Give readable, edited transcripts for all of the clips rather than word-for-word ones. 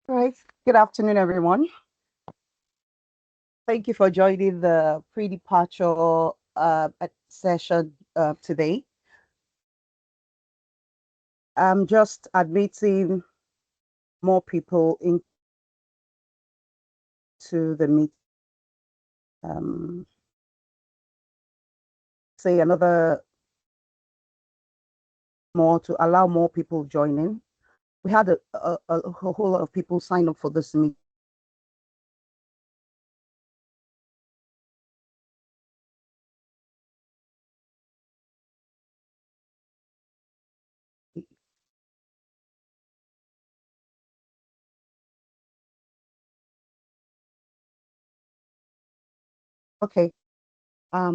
All right. Good afternoon, everyone. Thank you for joining the pre-departure session today. I'm just admitting more people into the meet. Um, say another more to allow more people joining. We had a whole lot of people sign up for this meet. Okay.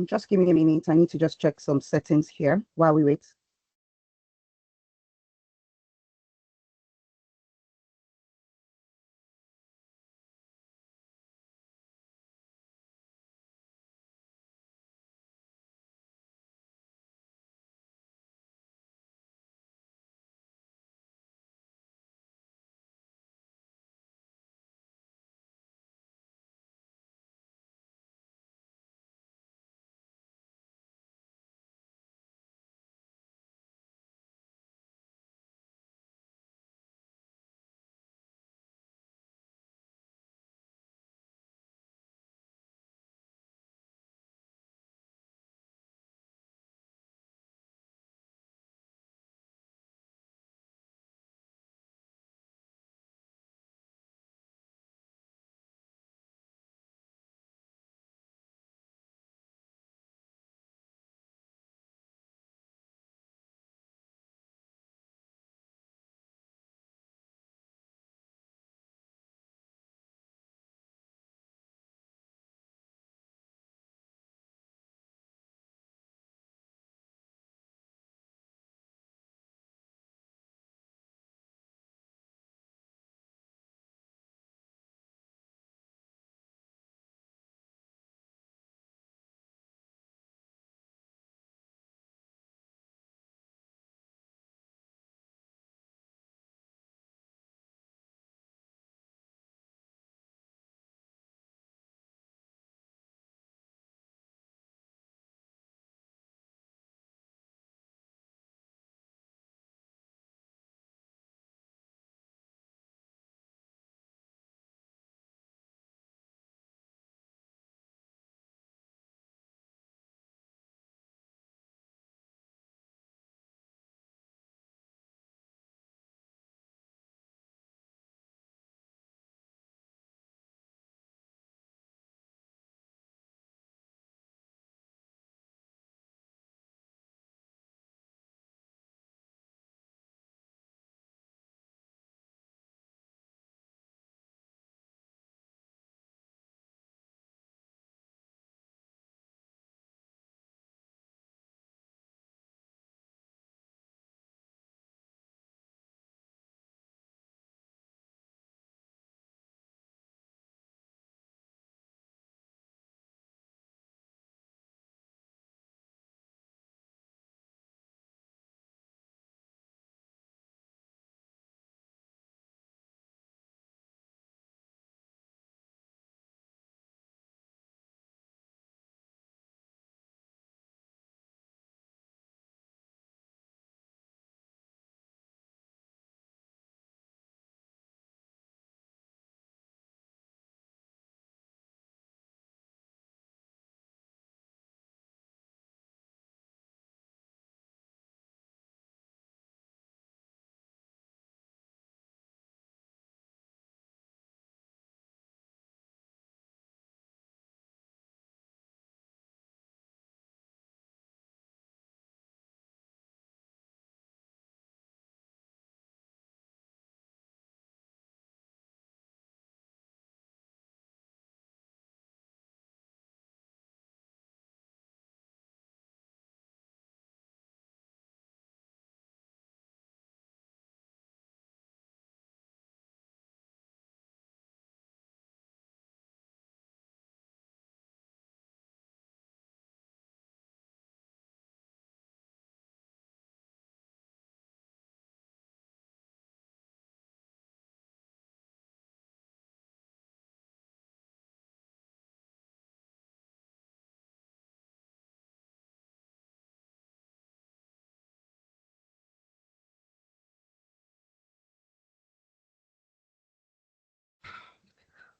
Just give me a minute. I need to just check some settings here while we wait.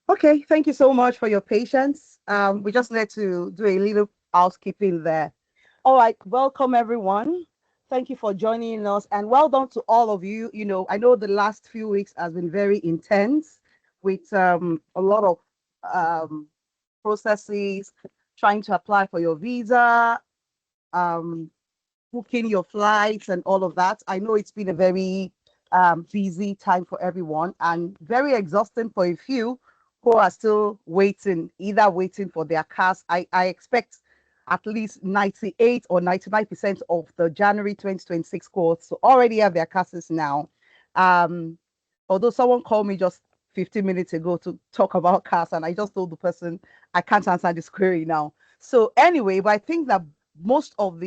Okay, thank you so much for your patience. We just need to do a little housekeeping there. All right, welcome everyone. Thank you for joining us, and well done to all of you. I know the last few weeks has been very intense with a lot of um, processes, trying to apply for your visa, um, booking your flights and all of that. I know it's been a very busy time for everyone and very exhausting for a few who are still waiting, either waiting for their cars. I expect at least 98 or 99% of the January 2026 cohorts to already have their cars now. Um, Although someone called me just 15 minutes ago to talk about cars, and I just told the person I can't answer this query now. So anyway, but I think that most of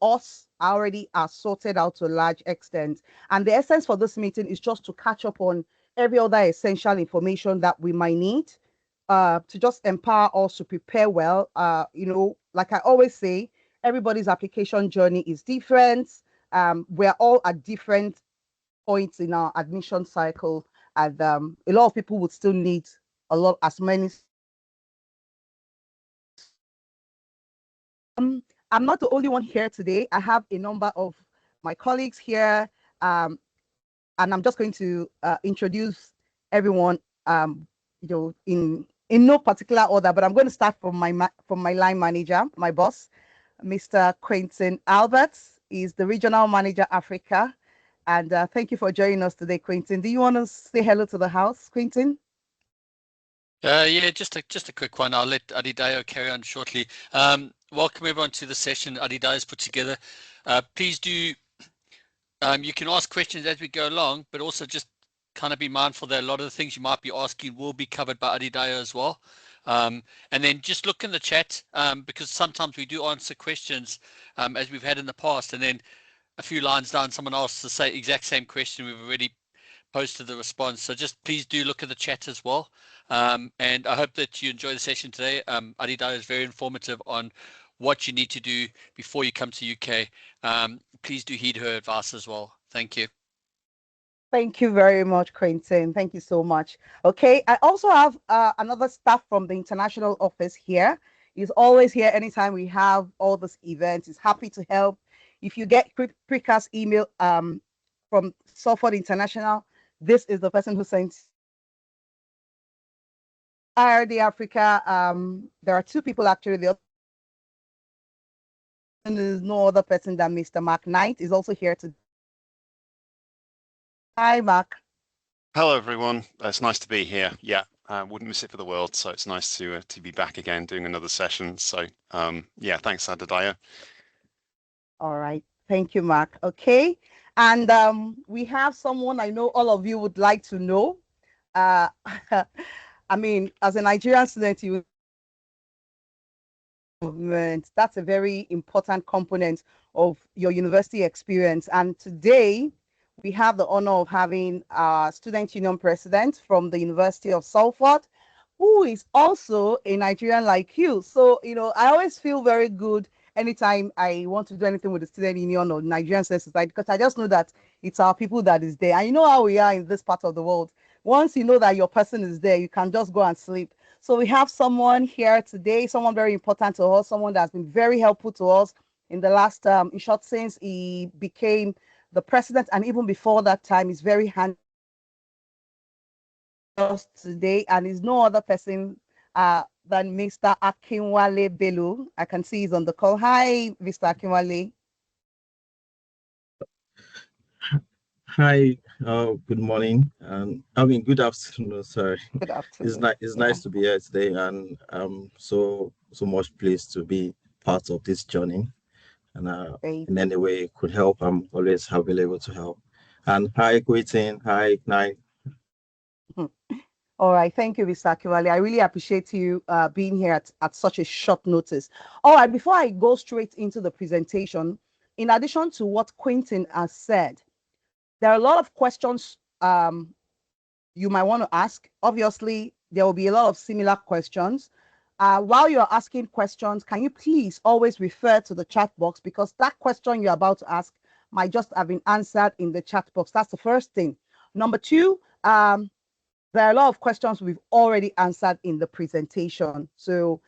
us already are sorted out to a large extent, and the essence for this meeting is just to catch up on every other essential information that we might need to just empower us to prepare well. Like I always say, everybody's application journey is different. We're all at different points in our admission cycle, and a lot of people would still need a lot as many. I'm not the only one here today. I have a number of my colleagues here, um, and I'm just going to introduce everyone, in no particular order. But I'm going to start from my line manager, my boss, Mr. Quentin Alberts. Is the regional manager Africa, and thank you for joining us today, Quentin. Do you want to say hello to the house, Quentin? Yeah, just a quick one. I'll let Adidayo carry on shortly. Welcome everyone to the session Adidayo's put together. Please do, you can ask questions as we go along, but also just kind of be mindful that a lot of the things you might be asking will be covered by Adidayo as well. And then just look in the chat, because sometimes we do answer questions as we've had in the past, and then a few lines down, someone asks the exact same question. We've already posted the response. So just please do look at the chat as well. And I hope that you enjoy the session today. Adida is very informative on what you need to do before you come to UK. Please do heed her advice as well. Thank you. Thank you very much, Quentin. Thank you so much. Okay, I also have another staff from the international office here. He's always here anytime we have all these events. He's happy to help. If you get precast email from Salford International, this is the person who sends IRD Africa. There are two people actually. The other person is no other person than Mr. Mark Knight. Is also here to. Hi, Mark. Hello, everyone. It's nice to be here. Yeah, wouldn't miss it for the world. So it's nice to be back again doing another session. So yeah, thanks, Adedaya. All right. Thank you, Mark. Okay. And we have someone I know all of you would like to know. Uh, I mean, as a Nigerian student, you movement. That's a very important component of your university experience. And today, we have the honor of having our student union president from the University of Salford, who is also a Nigerian like you. So, I always feel very good anytime I want to do anything with the student union or Nigerian society, because I just know that it's our people that is there. And you know how we are in this part of the world. Once you know that your person is there, you can just go and sleep. So we have someone here today, someone very important to us, someone that's been very helpful to us in the last, in short, since he became the president, and even before that time, he's very handy us today, and is no other person than Mr. Akinwale Bello. I can see he's on the call. Hi, Mr. Akinwale. Hi, good morning. I mean, good afternoon. Sorry, Good it's afternoon. nice. It's nice to be here today, and I'm so much pleased to be part of this journey. And Great. in any way could help, I'm always available to help. And hi, greeting. Hi, night. All right. Thank you, Mr. Akinwale. I really appreciate you being here at such a short notice. All right. Before I go straight into the presentation, in addition to what Quentin has said, there are a lot of questions you might want to ask. Obviously, there will be a lot of similar questions. While you're asking questions, can you please always refer to the chat box, because that question you're about to ask might just have been answered in the chat box. That's the first thing. Number two, there are a lot of questions we've already answered in the presentation. So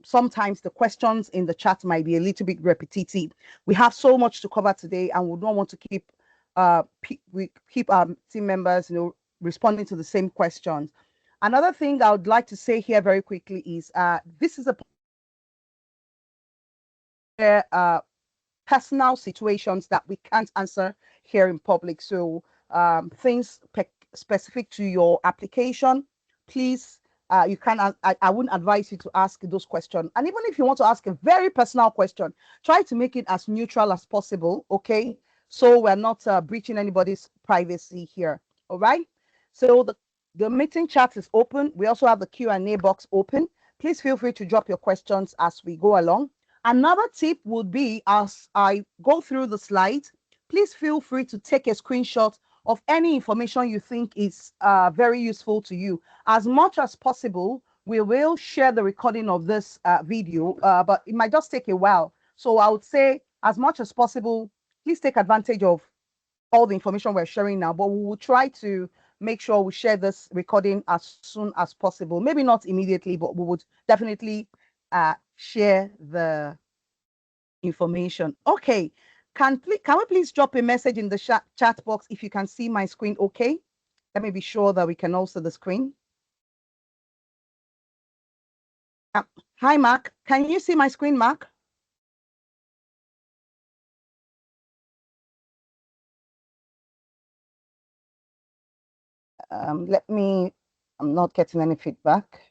sometimes the questions in the chat might be a little bit repetitive. We have so much to cover today, and we don't want to keep our team members, responding to the same questions. Another thing I would like to say here very quickly is this is a personal situations that we can't answer here in public. So things specific to your application, please, you can. I wouldn't advise you to ask those questions. And even if you want to ask a very personal question, try to make it as neutral as possible. Okay, so we're not breaching anybody's privacy here. All right. So the meeting chat is open. We also have the Q&A box open. Please feel free to drop your questions as we go along. Another tip would be, as I go through the slides, please feel free to take a screenshot of any information you think is very useful to you. As much as possible, we will share the recording of this video, but it might just take a while. So I would say, as much as possible, please take advantage of all the information we're sharing now, but we will try to make sure we share this recording as soon as possible. Maybe not immediately, but we would definitely share the information. Okay, can we please drop a message in the chat box if you can see my screen? Okay, let me be sure that we can also the screen. Hi, Mark. Can you see my screen, Mark? I'm not getting any feedback.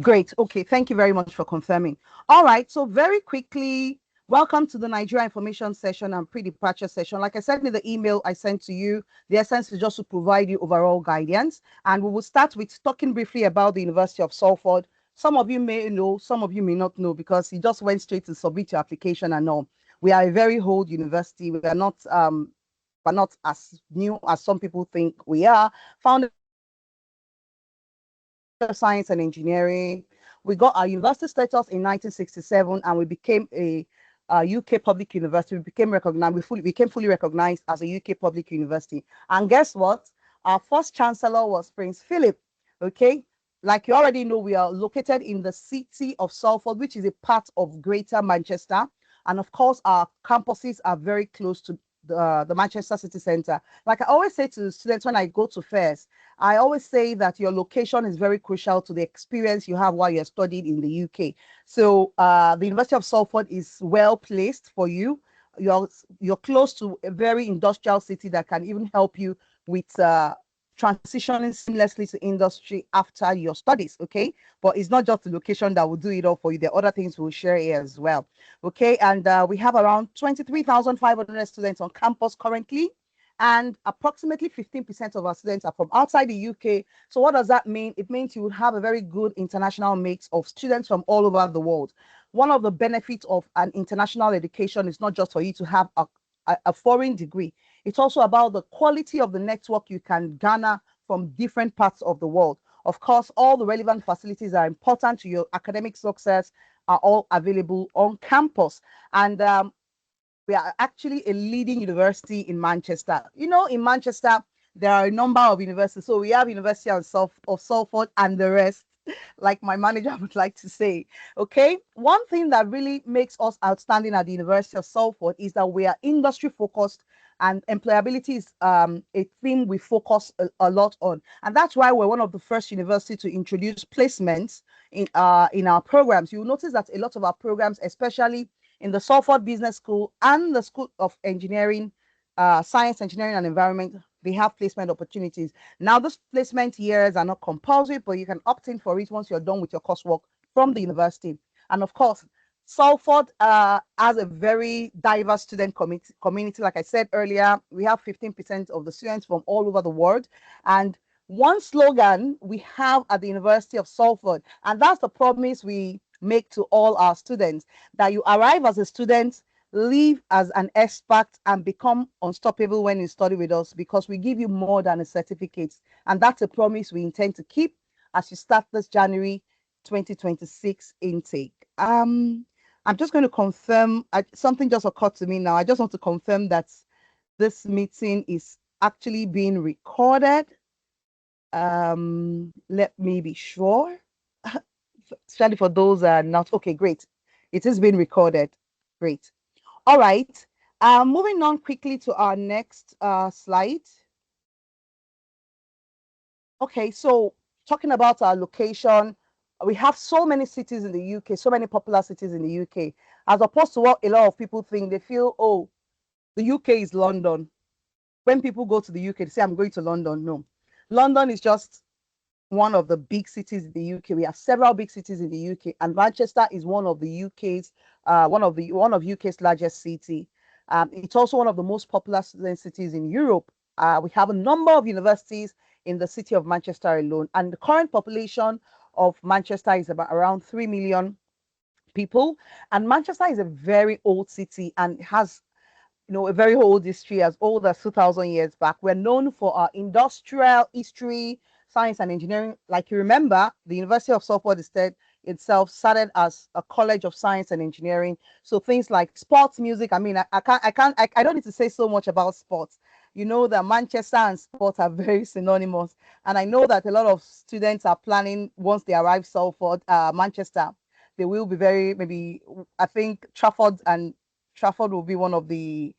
Great. Okay. Thank you very much for confirming. All right. So very quickly, welcome to the Nigeria information session and pre-departure session. Like I said in the email I sent to you, the essence is just to provide you overall guidance. And we will start with talking briefly about the University of Salford. Some of you may know, some of you may not know, because you just went straight to submit your application and all. We are a very old university. We are not as new as some people think we are. Founded of Science and Engineering. We got our university status in 1967, and we became a UK public university. We became recognized. We became fully recognized as a UK public university. And guess what? Our first chancellor was Prince Philip. Okay, like you already know, we are located in the city of Salford, which is a part of Greater Manchester. And of course, our campuses are very close to the Manchester City Centre. Like I always say to students when I go to fairs, I always say that your location is very crucial to the experience you have while you're studying in the UK. So the University of Salford is well placed for you. You're close to a very industrial city that can even help you with transitioning seamlessly to industry after your studies. Okay, but it's not just the location that will do it all for you. There are other things we'll share here as well. Okay, and we have around 23,500 students on campus currently, and approximately 15% of our students are from outside the UK. So what does that mean? It means you would have a very good international mix of students from all over the world. One of the benefits of an international education is not just for you to have a foreign degree. It's also about the quality of the network you can garner from different parts of the world. Of course, all the relevant facilities are important to your academic success are all available on campus. And we are actually a leading university in Manchester. You know, in Manchester, there are a number of universities. So we have University of Salford and the rest, like my manager would like to say. Okay, one thing that really makes us outstanding at the University of Salford is that we are industry focused, and employability is a theme we focus a lot on. And that's why we're one of the first universities to introduce placements in our programs. You'll notice that a lot of our programs, especially in the Salford Business School and the School of Engineering, Science, Engineering and Environment, they have placement opportunities. Now, those placement years are not compulsory, but you can opt in for it once you're done with your coursework from the university. And of course, Salford has a very diverse student community. Like I said earlier, we have 15% of the students from all over the world. And one slogan we have at the University of Salford, and that's the promise we make to all our students, that you arrive as a student, leave as an expert, and become unstoppable when you study with us, because we give you more than a certificate. And that's a promise we intend to keep as you start this January 2026 intake. I'm just going to confirm, something just occurred to me now. I just want to confirm that this meeting is actually being recorded. Let me be sure. Especially for those that are not. Okay, great. It is being recorded. Great. All right. Moving on quickly to our next slide. Okay, so talking about our location, we have so many cities in the UK, so many popular cities in the UK, as opposed to what a lot of people think. They feel, oh, the UK is London. When people go to the UK, they say, I'm going to London. No, London is just one of the big cities in the UK. We have several big cities in the UK, and Manchester is one of the UK's one of UK's largest city. It's also one of the most popular student cities in Europe. We have a number of universities in the city of Manchester alone, and the current population of Manchester is about around 3 million people. And Manchester is a very old city and has a very old history, as old as 2000 years back. We're known for our industrial history, science and engineering. Like you remember, the University of Salford itself started as a college of science and engineering. So things like sports, music. I mean, I don't need to say so much about sports. You know that Manchester and sports are very synonymous. And I know that a lot of students are planning, once they arrive Salford, Manchester, they will be very, maybe, I think Trafford will be one of the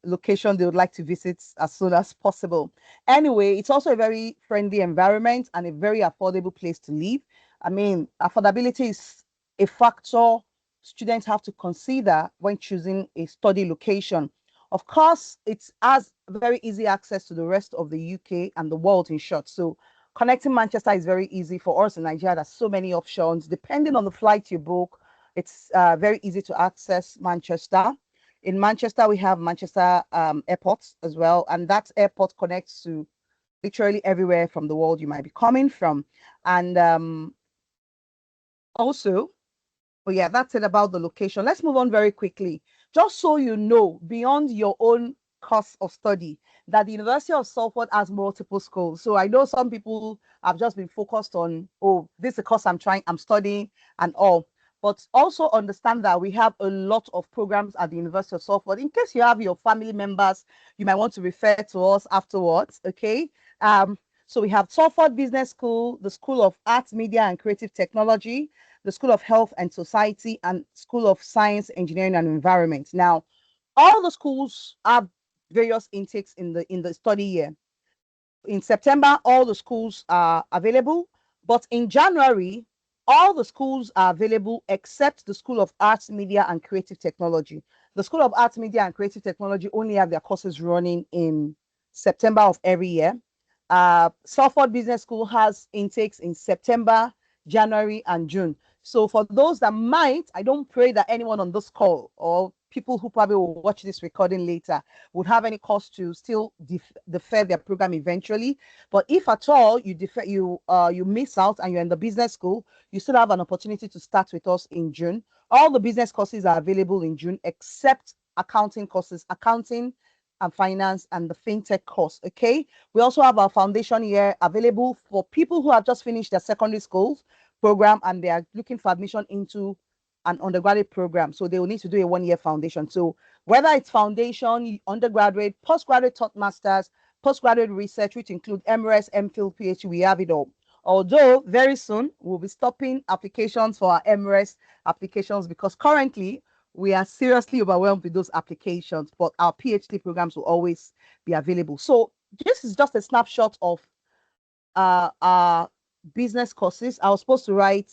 location they would like to visit as soon as possible. Anyway, it's also a very friendly environment and a very affordable place to live. I mean, affordability is a factor students have to consider when choosing a study location. Of course, it has very easy access to the rest of the UK and the world, in short. So connecting Manchester is very easy for us in Nigeria. There's so many options. Depending on the flight you book, it's very easy to access Manchester. In Manchester, we have Manchester Airport as well, and that airport connects to literally everywhere from the world you might be coming from. And also, oh yeah, that's it about the location. Let's move on very quickly. Just so you know, beyond your own course of study, that the University of Salford has multiple schools. So I know some people have just been focused on, oh, this is a course I'm studying and all. But also understand that we have a lot of programs at the University of Salford. In case you have your family members, you might want to refer to us afterwards, okay? So we have Salford Business School, the School of Arts, Media and Creative Technology, the School of Health and Society, and School of Science, Engineering and Environment. Now, all the schools have various intakes in the study year. In September, all the schools are available, but in January, all the schools are available except the School of Arts, Media and Creative Technology. The School of Arts, Media and Creative Technology only have their courses running in September of every year. Salford Business School has intakes in September, January, and June. So for those that might, I don't pray that anyone on this call or people who probably will watch this recording later would have any cost to still defer their program eventually. But if at all you defer, you miss out and you're in the business school, you still have an opportunity to start with us in June. All the business courses are available in June except accounting courses, accounting and finance and the fintech course. Okay. We also have our foundation year available for people who have just finished their secondary schools program and they are looking for admission into an undergraduate program. So they will need to do a 1 year foundation. So whether it's foundation, undergraduate, postgraduate taught masters, postgraduate research, which include MRS, MPhil, PhD, we have it all. Although very soon we'll be stopping applications for our MRS applications because currently we are seriously overwhelmed with those applications, but our PhD programs will always be available. So this is just a snapshot of our business courses. I was supposed to write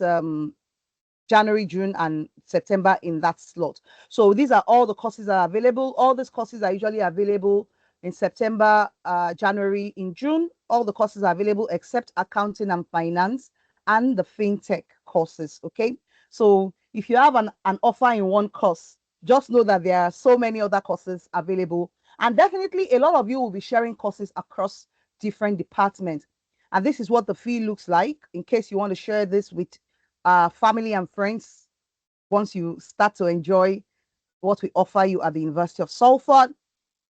January, June, and September in that slot. So these are all the courses that are available. All these courses are usually available in September, January, in June. All the courses are available except accounting and finance and the fintech courses. Okay. So if you have an offer in one course, just know that there are so many other courses available. And definitely a lot of you will be sharing courses across different departments. And this is what the fee looks like in case you want to share this with family and friends once you start to enjoy what we offer you at the University of Salford.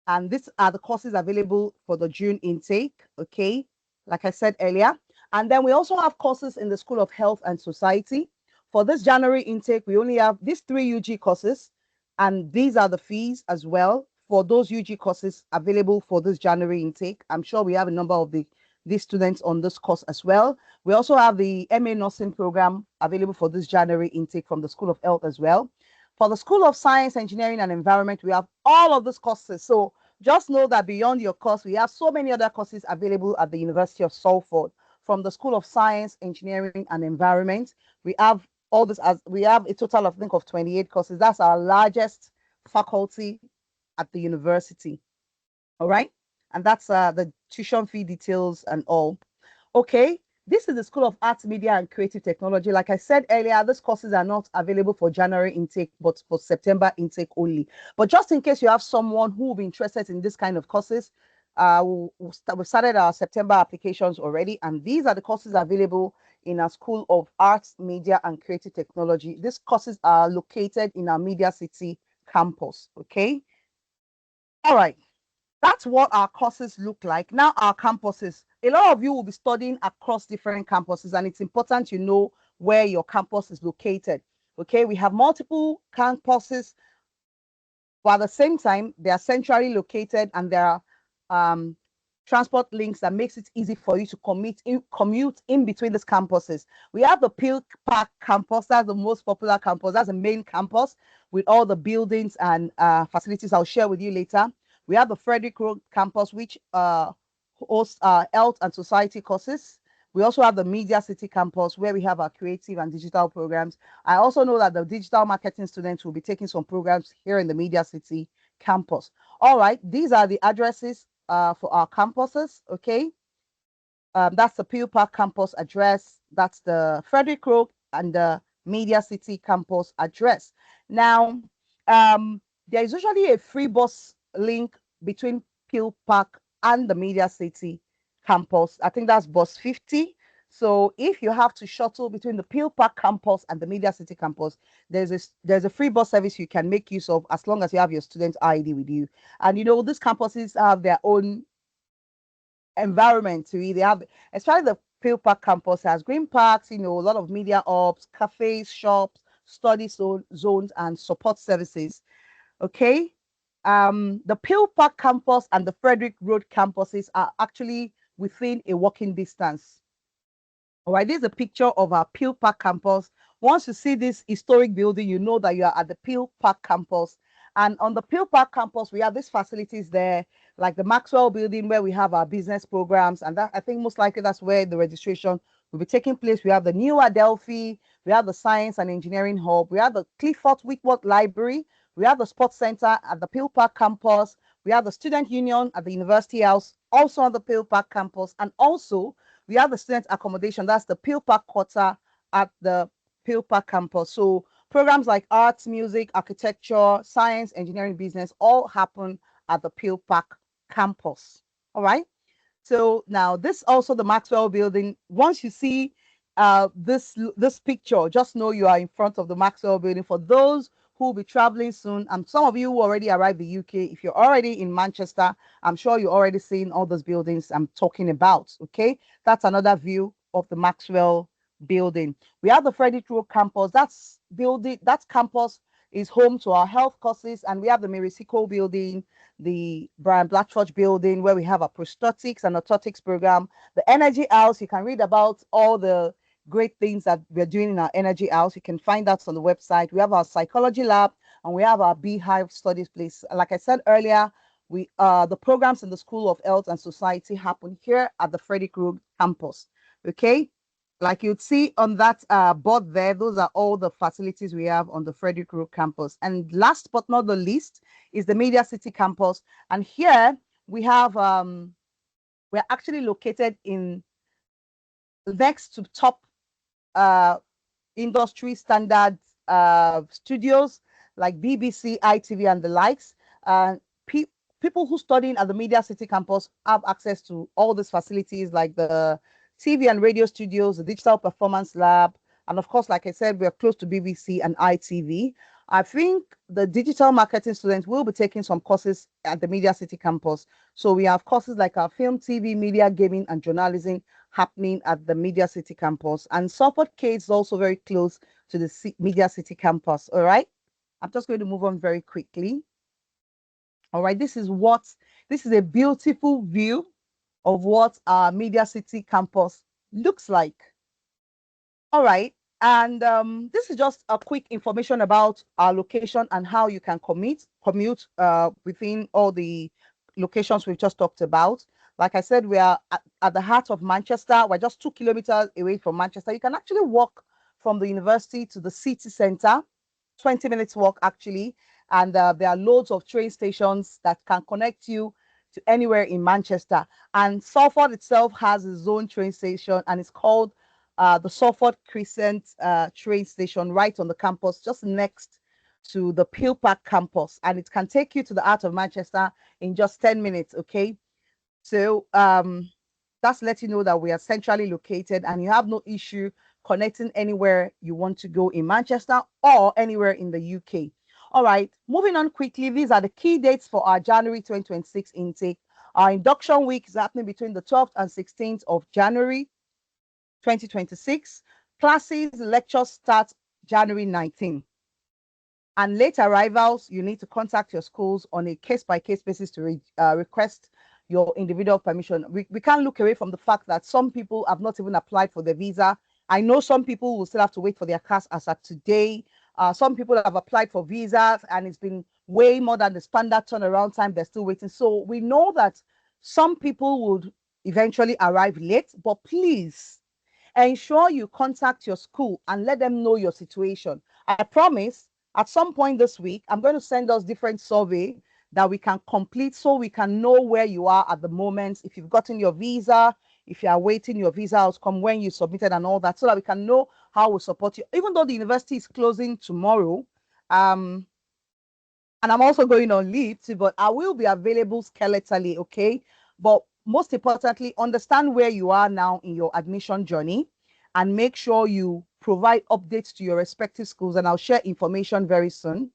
And these are the courses available for the June intake, okay, like I said earlier. And then we also have courses in the School of Health and Society For this January intake, we only have these 3 UG courses, and these are the fees as well for those UG courses available for this January intake. I'm sure we have a number of these students on this course as well. We also have the MA Nursing program available for this January intake from the School of Health as well. For the School of Science, Engineering, and Environment, we have all of these courses. So just know that beyond your course, we have so many other courses available at the University of Salford. From the School of Science, Engineering, and Environment, we have all this, as we have a total of, I think, of 28 courses. That's our largest faculty at the university. All right. And that's the tuition fee details and all. Okay. This is the School of Arts, Media, and Creative Technology. Like I said earlier, these courses are not available for January intake, but for September intake only. But just in case you have someone who will be interested in this kind of courses, we've started our September applications already, and these are the courses available in our School of Arts, Media, and Creative Technology. These courses are located in our Media City campus. Okay. All right. That's what our courses look like. Now, our campuses. A lot of you will be studying across different campuses, and it's important you know where your campus is located. Okay, we have multiple campuses, but at the same time, they are centrally located, and there are transport links that makes it easy for you to commute in between these campuses. We have the Peel Park campus. That's the most popular campus. That's the main campus with all the buildings and facilities I'll share with you later. We have the Frederick Road campus, which hosts health and society courses. We also have the Media City campus, where we have our creative and digital programs. I also know that the digital marketing students will be taking some programs here in the Media City campus. All right, these are the addresses for our campuses. Okay, that's the Peel Park campus address. That's the Frederick Road and the Media City campus address. Now, there is usually a free bus link between Peel Park and the Media City campus. I think that's bus 50. So if you have to shuttle between the Peel Park campus and the Media City campus, there's a free bus service you can make use of as long as you have your student ID with you. And you know, these campuses have their own environment to it. They have, especially the Peel Park campus has green parks, you know, a lot of media hubs, cafes, shops, study zones, and support services. Okay. The Peel Park campus and the Frederick Road campuses are actually within a walking distance. All right, this is a picture of our Peel Park campus. Once you see this historic building, you know that you are at the Peel Park campus. And on the Peel Park campus, we have these facilities there, like the Maxwell building, where we have our business programs. And that, I think most likely that's where the registration will be taking place. We have the new Adelphi, we have the Science and Engineering Hub, we have the Clifford Whitworth Library, we have the Sports Center at the Peel Park campus, we have the Student Union at the University House, also on the Peel Park campus, and also we have the student accommodation, that's the Peel Park Quarter at the Peel Park campus. So programs like arts, music, architecture, science, engineering, business all happen at the Peel Park campus. All right. So now this also the Maxwell building. Once you see this picture, just know you are in front of the Maxwell building. For those who will be traveling soon, and some of you who already arrived in the UK, if you're already in Manchester, I'm sure you're already seeing all those buildings I'm talking about. Okay, that's another view of the Maxwell building. We have the Frederick Road campus. That campus is home to our health courses, and we have the Mirisico building, the Brian Black Church building, where we have a prosthetics and orthotics program. The Energy House, you can read about all the great things that we're doing in our Energy House. You can find that on the website. We have our psychology lab, and we have our Beehive studies place. Like I said earlier, the programs in the School of Health and Society happen here at the Frederick Road campus. Okay, like you'd see on that board there, those are all the facilities we have on the Frederick Road campus. And last but not the least is the Media City campus. And here we have, we're actually located in next to top industry standard studios like BBC, ITV, and the likes. People who studying at the Media City campus have access to all these facilities like the TV and radio studios, the digital performance lab, and of course, like I said, we're close to BBC and ITV. I think the digital marketing students will be taking some courses at the Media City campus. So we have courses like our film, TV, media, gaming, and journalism happening at the Media City campus. And Salford K is also very close to the Media City campus. All right. I'm just going to move on very quickly. All right. This is a beautiful view of what our Media City campus looks like. All right. And this is just a quick information about our location and how you can commute within all the locations we've just talked about. Like I said, we are at the heart of Manchester. We're just 2 kilometers away from Manchester. You can actually walk from the university to the city center, 20 minutes walk actually. And there are loads of train stations that can connect you to anywhere in Manchester. And Salford itself has its own train station, and it's called the Salford Crescent train station right on the campus, just next to the Peel Park campus. And it can take you to the heart of Manchester in just 10 minutes, okay? So that's let you know that we are centrally located and you have no issue connecting anywhere you want to go in Manchester or anywhere in the UK. All right, moving on quickly. These are the key dates for our January 2026 intake. Our induction week is happening between the 12th and 16th of January 2026. Classes, lectures start January 19th. And late arrivals, you need to contact your schools on a case-by-case basis to request your individual permission. We can't look away from the fact that some people have not even applied for their visa. I know some people will still have to wait for their CAS as at today. Some people have applied for visas and it's been way more than the standard turnaround time. They're still waiting. So we know that some people would eventually arrive late, but please ensure you contact your school and let them know your situation. I promise at some point this week, I'm going to send us different survey that we can complete so we can know where you are at the moment, if you've gotten your visa, if you are waiting your visa outcome, when you submitted and all that, so that we can know how we support you. Even though the university is closing tomorrow, and I'm also going on leave too, but I will be available skeletally, okay? But most importantly, understand where you are now in your admission journey and make sure you provide updates to your respective schools, and I'll share information very soon.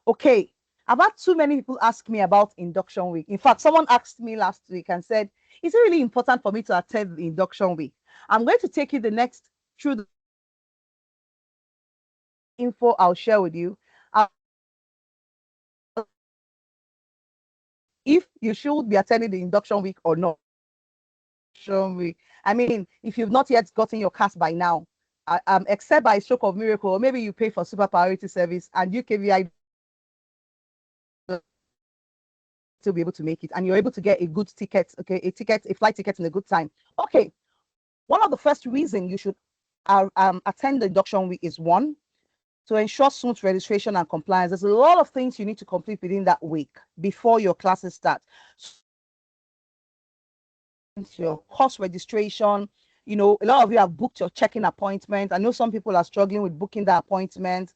Okay, I've had too many people ask me about induction week. In fact, someone asked me last week and said, is it really important for me to attend the induction week? I'm going to take you through the info I'll share with you. If you should be attending the induction week or not. Week. I mean, if you've not yet gotten your CAS by now, except by a stroke of miracle, or maybe you pay for super priority service and UKVI to be able to make it, and you're able to get a good ticket, okay, a flight ticket in a good time. Okay, one of the first reasons you should attend the induction week is one, to ensure smooth registration and compliance. There's a lot of things you need to complete within that week before your classes start. Your course registration, a lot of you have booked your check-in appointment. I know some people are struggling with booking the appointment.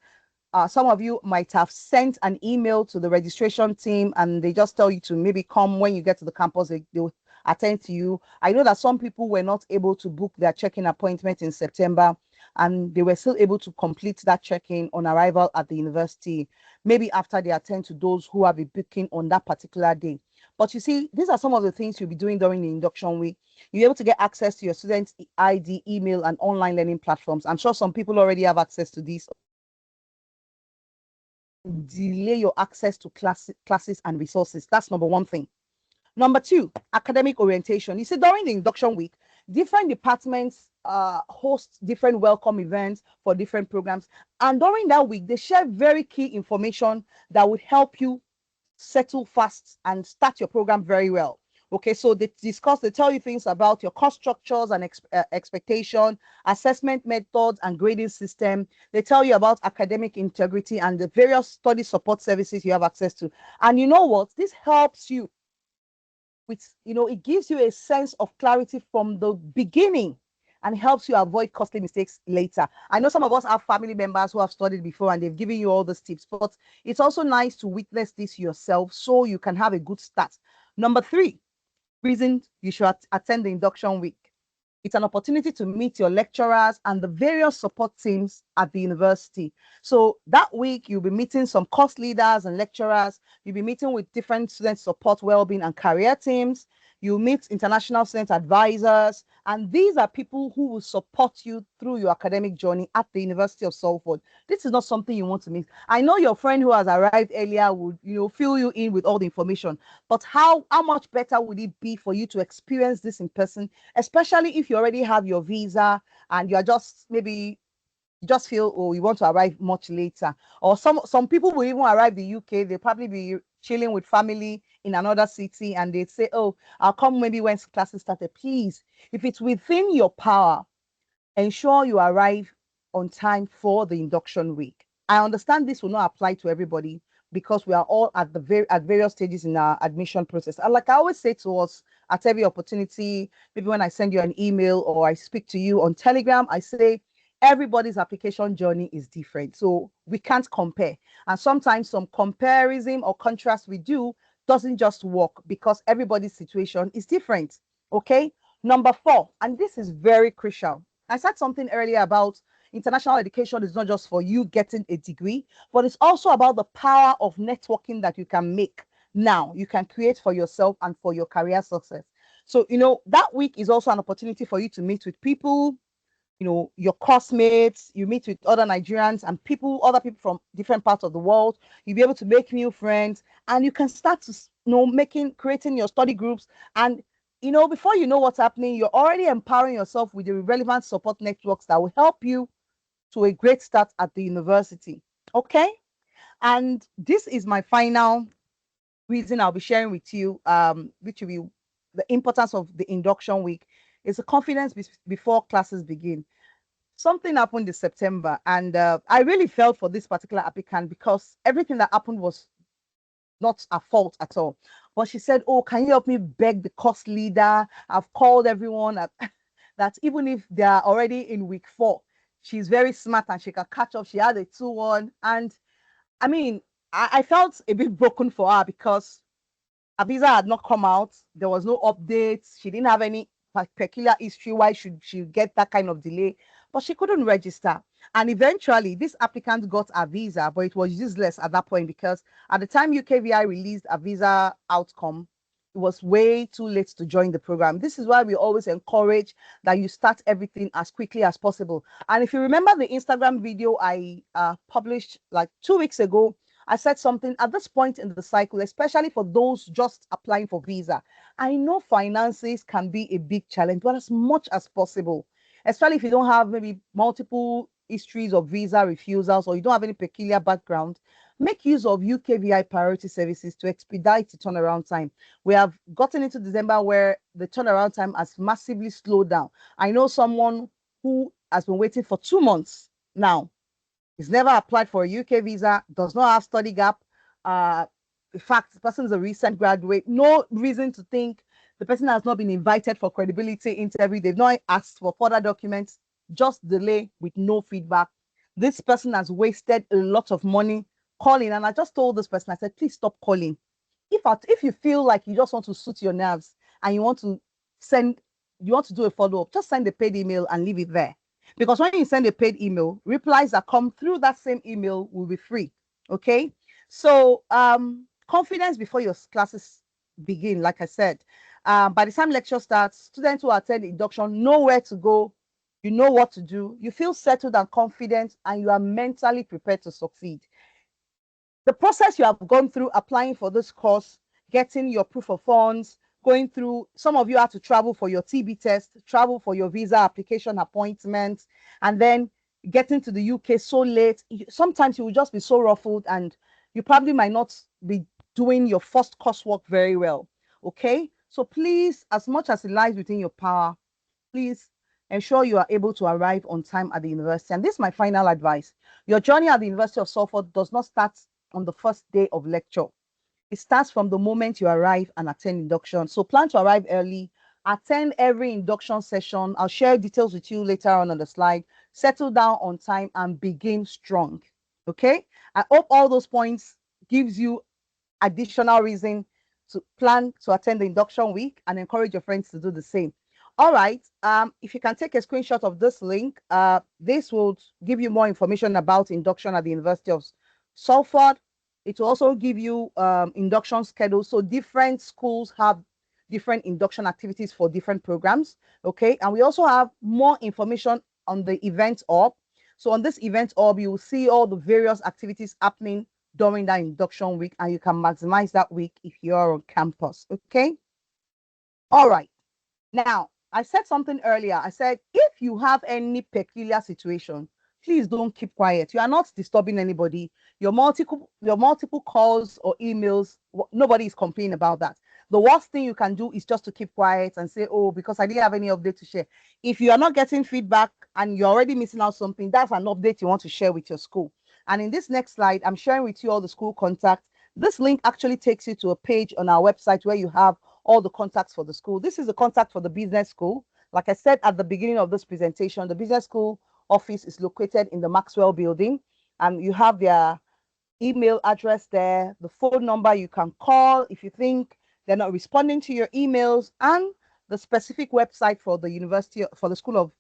Some of you might have sent an email to the registration team and they just tell you to maybe come when you get to the campus. They'll attend to you. I know that some people were not able to book their check-in appointment in September and they were still able to complete that check-in on arrival at the university, maybe after they attend to those who have been booking on that particular day. But you see, these are some of the things you'll be doing during the induction week. You're able to get access to your students' ID, email, and online learning platforms. I'm sure some people already have access to these. Delay your access to classes and resources. That's number one thing. Number two, academic orientation. You see, during the induction week, different departments host different welcome events for different programs. And during that week, they share very key information that would help you settle fast and start your program very well. Okay, so they tell you things about your course structures and expectation, assessment methods and grading system. They tell you about academic integrity and the various study support services you have access to. And you know what? This helps you with, it gives you a sense of clarity from the beginning and helps you avoid costly mistakes later. I know some of us have family members who have studied before and they've given you all these tips, but it's also nice to witness this yourself so you can have a good start. Number three, reason you should attend the induction week. It's an opportunity to meet your lecturers and the various support teams at the university. So that week, you'll be meeting some course leaders and lecturers. You'll be meeting with different student support, well-being, and career teams. You meet international student advisors, and these are people who will support you through your academic journey at the University of Salford. This is not something you want to miss. I know your friend who has arrived earlier would, fill you in with all the information, but how much better would it be for you to experience this in person, especially if you already have your visa and you are just maybe you just feel, oh, you want to arrive much later. Or some people will even arrive the UK, they'll probably be chilling with family in another city, and they say, oh, I'll come maybe when classes started. Please, if it's within your power, ensure you arrive on time for the induction week. I understand this will not apply to everybody because we are all at at various stages in our admission process. And like I always say to us at every opportunity, maybe when I send you an email or I speak to you on Telegram, I say everybody's application journey is different. So we can't compare. And sometimes some comparison or contrast we do doesn't just work because everybody's situation is different. Okay. Number 4, and this is very crucial. I said something earlier about international education is not just for you getting a degree, but it's also about the power of networking that you can make now, you can create for yourself and for your career success. So, that week is also an opportunity for you to meet with people, your classmates, you meet with other Nigerians and other people from different parts of the world. You'll be able to make new friends, and you can start to, creating your study groups. And, before you know what's happening, you're already empowering yourself with the relevant support networks that will help you to a great start at the university. Okay. And this is my final reason I'll be sharing with you, which will be the importance of the induction week, is the confidence before classes begin. Something happened in September, and I really felt for this particular applicant because everything that happened was not her fault at all. But she said, oh, can you help me beg the course leader? I've called everyone that even if they are already in week 4, she's very smart and she can catch up. She had a 2-1. And I mean, I felt a bit broken for her because her visa had not come out. There was no updates. She didn't have any peculiar history. Why should she get that kind of delay? But she couldn't register. And eventually, this applicant got a visa, but it was useless at that point because at the time UKVI released a visa outcome, it was way too late to join the program. This is why we always encourage that you start everything as quickly as possible. And if you remember the Instagram video I published like 2 weeks ago, I said something at this point in the cycle, especially for those just applying for visa. I know finances can be a big challenge, but as much as possible, especially if you don't have maybe multiple histories of visa refusals or you don't have any peculiar background, make use of UKVI priority services to expedite the turnaround time. We have gotten into December where the turnaround time has massively slowed down. I know someone who has been waiting for 2 months now. He's never applied for a UK visa, does not have study gap. In fact, the person is a recent graduate. No reason to think the person has not been invited for credibility interview. They've not asked for further documents, just delay with no feedback. This person has wasted a lot of money calling. And I just told this person, I said, please stop calling. If you feel like you just want to suit your nerves and you want to do a follow-up, just send a paid email and leave it there. Because when you send a paid email, replies that come through that same email will be free. Okay. So confidence before your classes begin, like I said. By the time lecture starts, students who attend induction know where to go, you know what to do, you feel settled and confident, and you are mentally prepared to succeed. The process you have gone through applying for this course, getting your proof of funds, going through, some of you have to travel for your TB test, travel for your visa application appointment, and then getting to the UK so late. Sometimes you will just be so ruffled and you probably might not be doing your first coursework very well. Okay. So please, as much as it lies within your power, please ensure you are able to arrive on time at the university. And this is my final advice. Your journey at the University of Salford does not start on the first day of lecture. It starts from the moment you arrive and attend induction. So plan to arrive early, attend every induction session. I'll share details with you later on the slide. Settle down on time and begin strong. Okay. I hope all those points gives you additional reason to plan to attend the induction week and encourage your friends to do the same. All right. If you can take a screenshot of this link, this will give you more information about induction at the University of Salford. It will also give you induction schedules. So different schools have different induction activities for different programs. Okay, and we also have more information on the event hub. So on this event hub, you will see all the various activities happening during that induction week, and you can maximize that week if you're on campus. Okay. All right. Now, I said something earlier. I said, if you have any peculiar situation, please don't keep quiet. You are not disturbing anybody. Your multiple calls or emails, nobody is complaining about that. The worst thing you can do is just to keep quiet and say, oh, because I didn't have any update to share. If you are not getting feedback and you're already missing out something, that's an update you want to share with your school. And in this next slide, I'm sharing with you all the school contacts. This link actually takes you to a page on our website where you have all the contacts for the school. This is the contact for the business school. Like I said at the beginning of this presentation, the business school office is located in the Maxwell building, and you have their email address there, the phone number you can call if you think they're not responding to your emails, and the specific website for the university, for the School of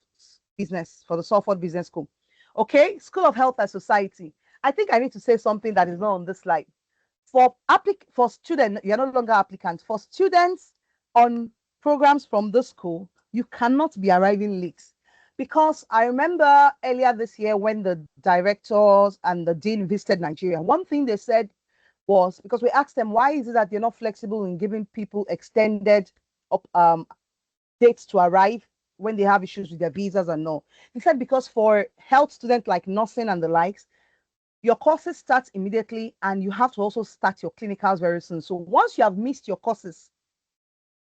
Business, for the Salford Business School. Okay, School of Health and Society. I think I need to say something that is not on this slide. For students, you're no longer applicants. For students on programs from the school, you cannot be arriving late. Because I remember earlier this year when the directors and the dean visited Nigeria, one thing they said was, because we asked them, why is it that they're not flexible in giving people extended dates to arrive when they have issues with their visas and all? They said because for health students like nursing and the likes, your courses start immediately, and you have to also start your clinicals very soon. So once you have missed your courses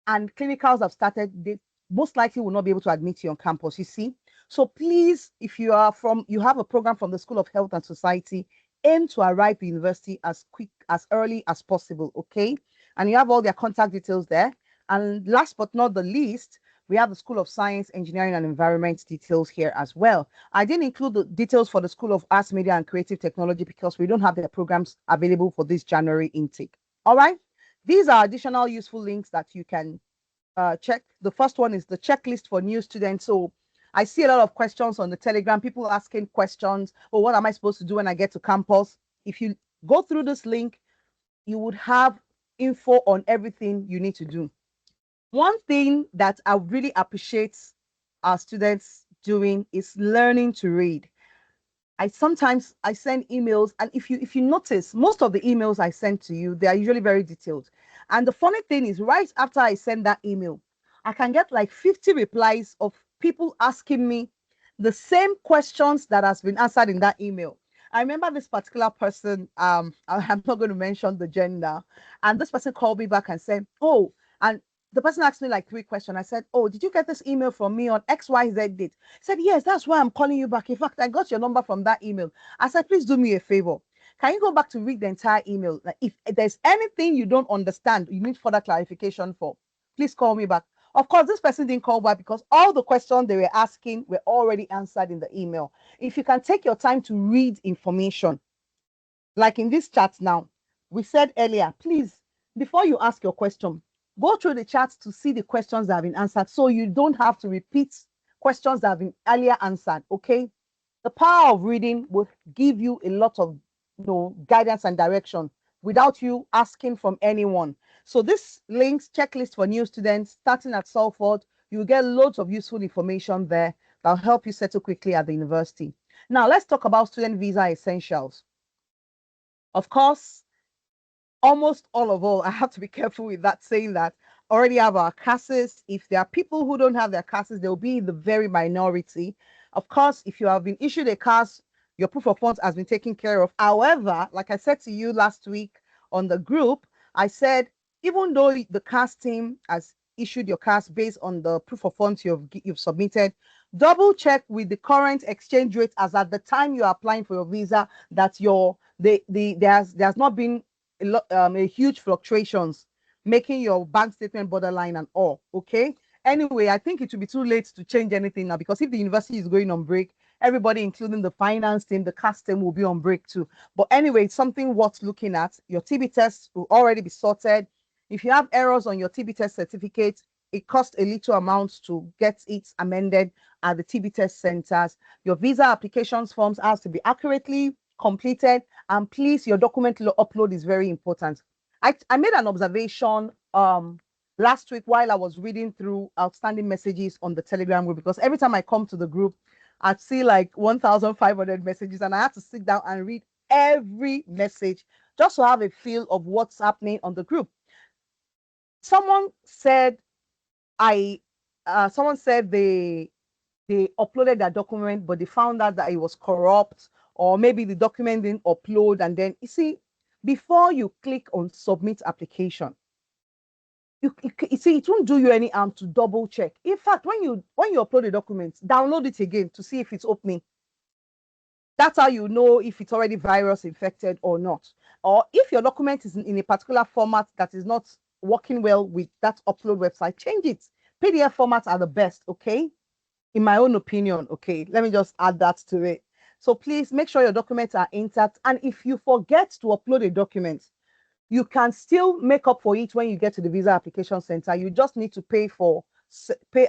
and clinicals have started, they most likely will not be able to admit you on campus, you see. So please, if you have a program from the School of Health and Society, aim to arrive to university as early as possible, okay? And you have all their contact details there. And last but not the least, we have the School of Science, Engineering and Environment details here as well. I didn't include the details for the School of Arts, Media and Creative Technology because we don't have their programs available for this January intake. All right. These are additional useful links that you can check. The first one is the checklist for new students. So I see a lot of questions on the Telegram, people asking questions. Oh, what am I supposed to do when I get to campus? If you go through this link, you would have info on everything you need to do. One thing that I really appreciate our students doing is learning to read. Sometimes I send emails, and if you notice, most of the emails I send to you, they are usually very detailed. And the funny thing is, right after I send that email, I can get like 50 replies of people asking me the same questions that has been answered in that email. I remember this particular person, I'm not going to mention the gender, and this person called me back and said, oh, and the person asked me like 3 questions. I said, oh, did you get this email from me on XYZ date? He said, yes, that's why I'm calling you back. In fact, I got your number from that email. I said, please do me a favor. Can you go back to read the entire email? Like, if there's anything you don't understand, you need further clarification for, please call me back. Of course, this person didn't call back because all the questions they were asking were already answered in the email. If you can take your time to read information, like in this chat now, we said earlier, please, before you ask your question, go through the chat to see the questions that have been answered so you don't have to repeat questions that have been earlier answered, okay? The power of reading will give you a lot of guidance and direction without you asking from anyone. So this links checklist for new students starting at Salford, you'll get loads of useful information there that'll help you settle quickly at the university. Now let's talk about student visa essentials. Of course, almost all, I have to be careful with that, saying that already have our CASs. If there are people who don't have their CASs, they'll be the very minority. Of course, if you have been issued a CAS, your proof of funds has been taken care of. However, like I said to you last week on the group, I said, even though the CAS team has issued your CAS based on the proof of funds you've submitted, double check with the current exchange rate as at the time you are applying for your visa that there's not been a huge fluctuations, making your bank statement borderline and all. Okay. Anyway, I think it will be too late to change anything now because if the university is going on break, everybody, including the finance team, the CAS team, will be on break too. But anyway, it's something worth looking at. Your TB test will already be sorted. If you have errors on your TB test certificate, it costs a little amount to get it amended at the TB test centers. Your visa applications forms has to be accurately completed, and please, your document upload is very important. I made an observation last week while I was reading through outstanding messages on the Telegram group, because every time I come to the group, I'd see like 1,500 messages, and I had to sit down and read every message just to have a feel of what's happening on the group. Someone said someone said they uploaded that document, but they found out that it was corrupt, or maybe the document didn't upload. And then you see, before you click on submit application, you see, it won't do you any harm to double check. In fact, when you upload a document, download it again to see if it's opening. That's how you know if it's already virus infected or not. Or if your document is in a particular format that is not working well with that upload website, change it. PDF formats are the best, okay? In my own opinion, okay? Let me just add that to it. So please make sure your documents are intact. And if you forget to upload a document, you can still make up for it when you get to the visa application center. You just need to pay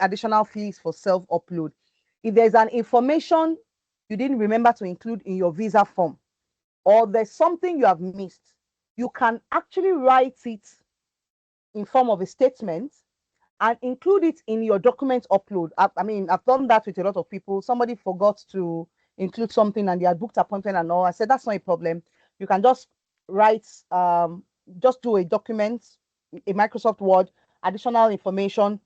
additional fees for self-upload. If there's an information you didn't remember to include in your visa form, or there's something you have missed, you can actually write it in form of a statement and include it in your document upload. I mean, I've done that with a lot of people. Somebody forgot to include something and they had booked appointment and all. I said, that's not a problem. You can just write, just do a document, a Microsoft Word, additional information,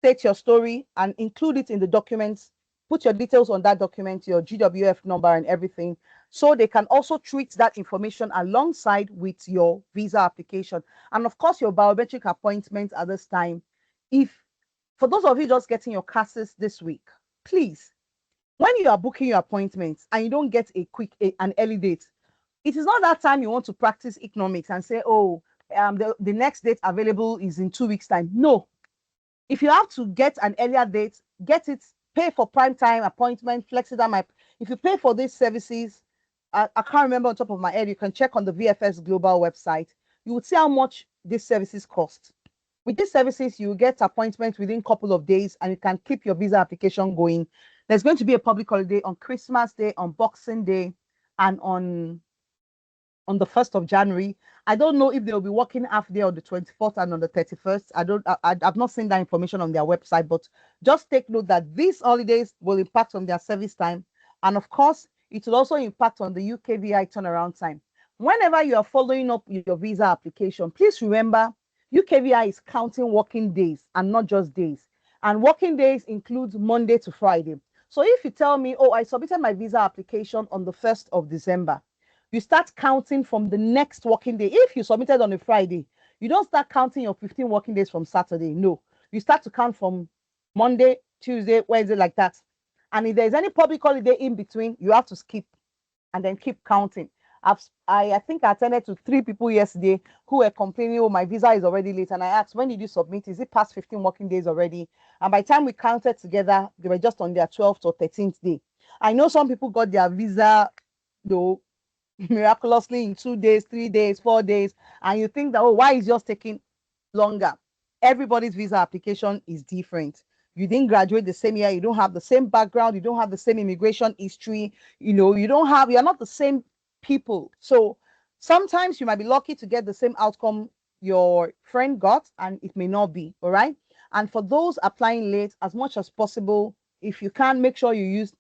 state your story and include it in the documents. Put your details on that document, your GWF number and everything, so they can also treat that information alongside with your visa application. And of course, your biometric appointment at this time. If, for those of you just getting your CASs this week, please, when you are booking your appointments and you don't get an early date, it is not that time you want to practice economics and say, oh, the next date available is in 2 weeks' time. No. If you have to get an earlier date, get it, pay for prime time appointment, FlexiDime. If you pay for these services, I can't remember on top of my head, you can check on the VFS Global website. You would see how much these services cost. With these services, you get appointments within a couple of days and you can keep your visa application going. There's going to be a public holiday on Christmas Day, on Boxing Day, and on the 1st of January. I don't know if they'll be working half day on the 24th and on the 31st. I've not seen that information on their website, but just take note that these holidays will impact on their service time. And of course, it will also impact on the UKVI turnaround time. Whenever you are following up your visa application, please remember UKVI is counting working days and not just days. And working days includes Monday to Friday. So if you tell me, oh, I submitted my visa application on the 1st of December, you start counting from the next working day. If you submitted on a Friday, you don't start counting your 15 working days from Saturday. No, you start to count from Monday, Tuesday, Wednesday, like that. And if there's any public holiday in between, you have to skip and then keep counting. I think I attended to 3 people yesterday who were complaining, oh, my visa is already late. And I asked, when did you submit? Is it past 15 working days already? And by the time we counted together, they were just on their 12th or 13th day. I know some people got their visa, though, miraculously in 2 days, 3 days, 4 days, and you think that, oh, why is yours taking longer? Everybody's visa application is different. You didn't graduate the same year, you don't have the same background, you don't have the same immigration history, you're not the same people. So sometimes you might be lucky to get the same outcome your friend got, and it may not be. All right. And for those applying late, as much as possible, if you can, make sure you use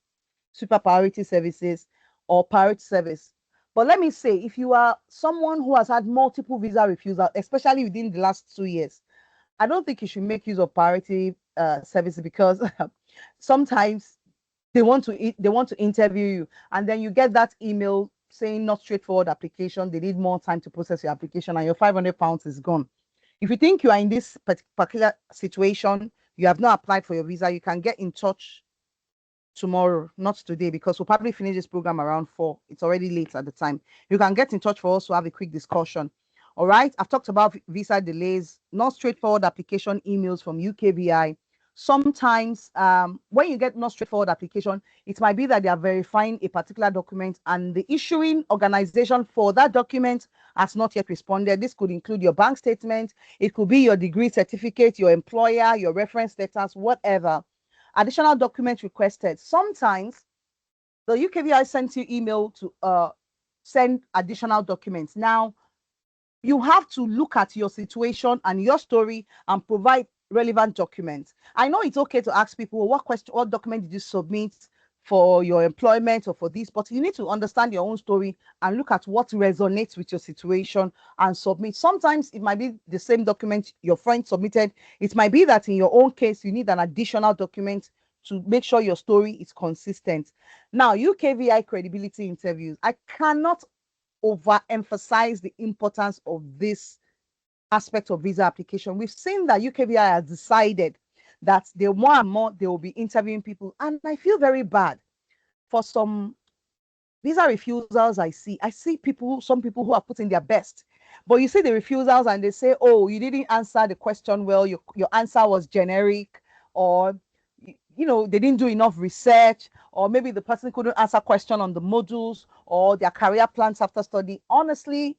super priority services or priority service. But let me say, if you are someone who has had multiple visa refusals, especially within the last 2 years, I don't think you should make use of priority services, because sometimes they want to interview you, and then you get that email saying not straightforward application. They need more time to process your application, and your £500 is gone. If you think you are in this particular situation, you have not applied for your visa, you can get in touch tomorrow, not today, because we'll probably finish this program around 4. It's already late at the time. You can get in touch for us to have a quick discussion. All right. I've talked about visa delays, not straightforward application emails from UKVI. Sometimes when you get not straightforward application, it might be that they are verifying a particular document and the issuing organization for that document has not yet responded. This could include your bank statement. It could be your degree certificate, your employer, your reference letters, whatever. Additional documents requested. Sometimes the UKVI sends you email to send additional documents. Now, You have to look at your situation and your story and provide relevant documents. I know it's okay to ask people, what document did you submit for your employment or for this, but you need to understand your own story and look at what resonates with your situation and submit. Sometimes it might be the same document your friend submitted. It might be that in your own case, you need an additional document to make sure your story is consistent. Now, UKVI credibility interviews, I cannot overemphasize the importance of this aspect of visa application. We've seen that UKVI has decided that more and more they will be interviewing people, and I feel very bad for some visa refusals. I see some people who are putting their best, but you see the refusals and they say, oh, you didn't answer the question well, your answer was generic, or they didn't do enough research, or maybe the person couldn't answer question on the modules or their career plans after study. Honestly,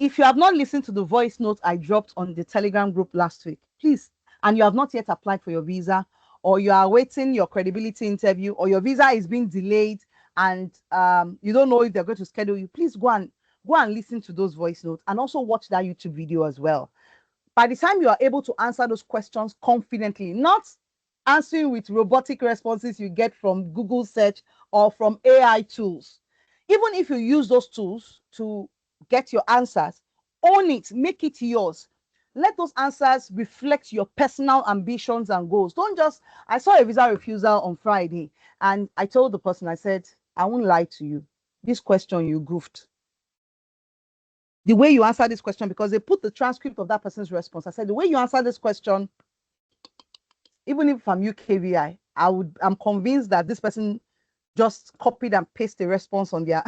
if you have not listened to the voice note I dropped on the Telegram group last week, please, and you have not yet applied for your visa, or you are waiting your credibility interview, or your visa is being delayed and you don't know if they're going to schedule you, please go and listen to those voice notes and also watch that YouTube video as well. By the time you are able to answer those questions confidently, not answering with robotic responses you get from Google search or from AI tools. Even if you use those tools to get your answers, own it, make it yours. Let those answers reflect your personal ambitions and goals. Don't just, I saw a visa refusal on Friday and I told the person, I said, I won't lie to you. This question you goofed. The way you answer this question, because they put the transcript of that person's response. I said, the way you answer this question, even if I'm UKVI, I'm convinced that this person just copied and pasted the response on their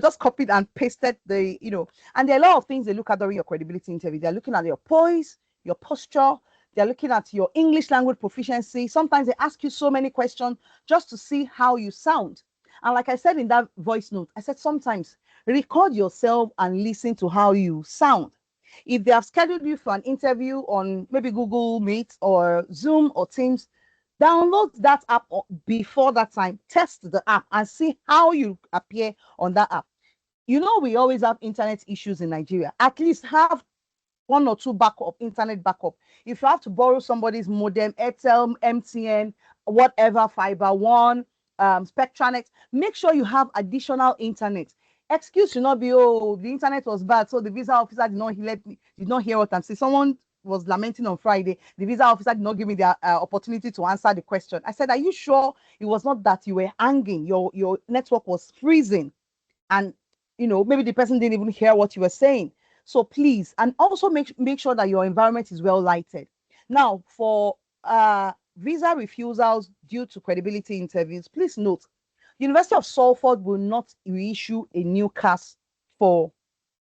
just copied and pasted and there are a lot of things they look at during your credibility interview. They're looking at your poise, your posture, they're looking at your English language proficiency. Sometimes they ask you so many questions just to see how you sound. And like I said in that voice note, I said sometimes record yourself and listen to how you sound. If they have scheduled you for an interview on maybe Google Meet or Zoom or Teams, download that app before that time, test the app and see how you appear on that app. We always have internet issues in Nigeria. At least have 1 or 2 internet backup. If you have to borrow somebody's modem, Airtel, MTN, whatever, Fiber One, Spectranet, make sure you have additional internet. Excuse should not be, oh, the internet was bad, so the visa officer did not hear what I'm saying. Someone was lamenting on Friday, the visa officer did not give me the opportunity to answer the question. I said, are you sure it was not that you were hanging, your network was freezing, and maybe the person didn't even hear what you were saying? So please, and also make sure that your environment is well lighted. Now, for visa refusals due to credibility interviews, please note, University of Salford will not reissue a new CAS for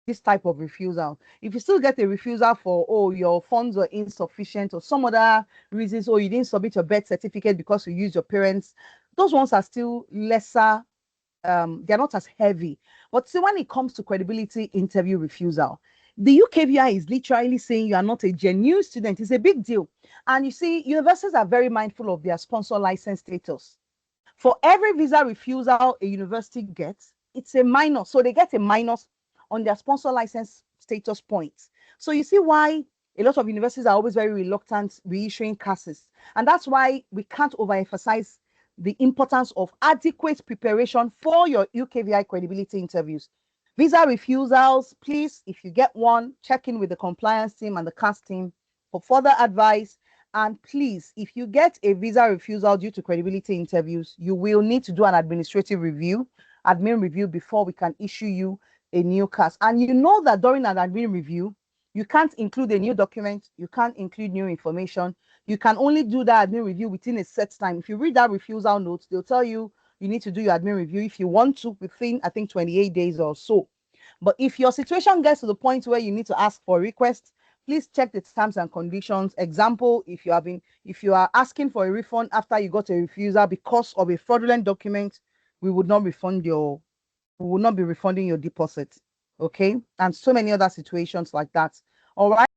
this type of refusal. If you still get a refusal for, oh, your funds are insufficient or some other reasons, or you didn't submit your birth certificate because you used your parents, those ones are still lesser. They're not as heavy. But see, when it comes to credibility interview refusal, the UKVI is literally saying you are not a genuine student. It's a big deal. And you see, universities are very mindful of their sponsor license status. For every visa refusal a university gets, it's a minus. So they get a minus on their sponsor license status points. So you see why a lot of universities are always very reluctant reissuing CASs. And that's why we can't overemphasize the importance of adequate preparation for your UKVI credibility interviews. Visa refusals, please, if you get one, check in with the compliance team and the CAS team for further advice. And please, if you get a visa refusal due to credibility interviews, you will need to do an administrative review, admin review, before we can issue you a new CAS. And you know that during an admin review, you can't include a new document, you can't include new information. You can only do that admin review within a set time. If you read that refusal notes, they'll tell you you need to do your admin review if you want to within, I think, 28 days or so. But if your situation gets to the point where you need to ask for a request, please check the terms and conditions. Example, if you are asking for a refund after you got a refusal because of a fraudulent document, we would not be refunding your deposit. Okay, and so many other situations like that. All right,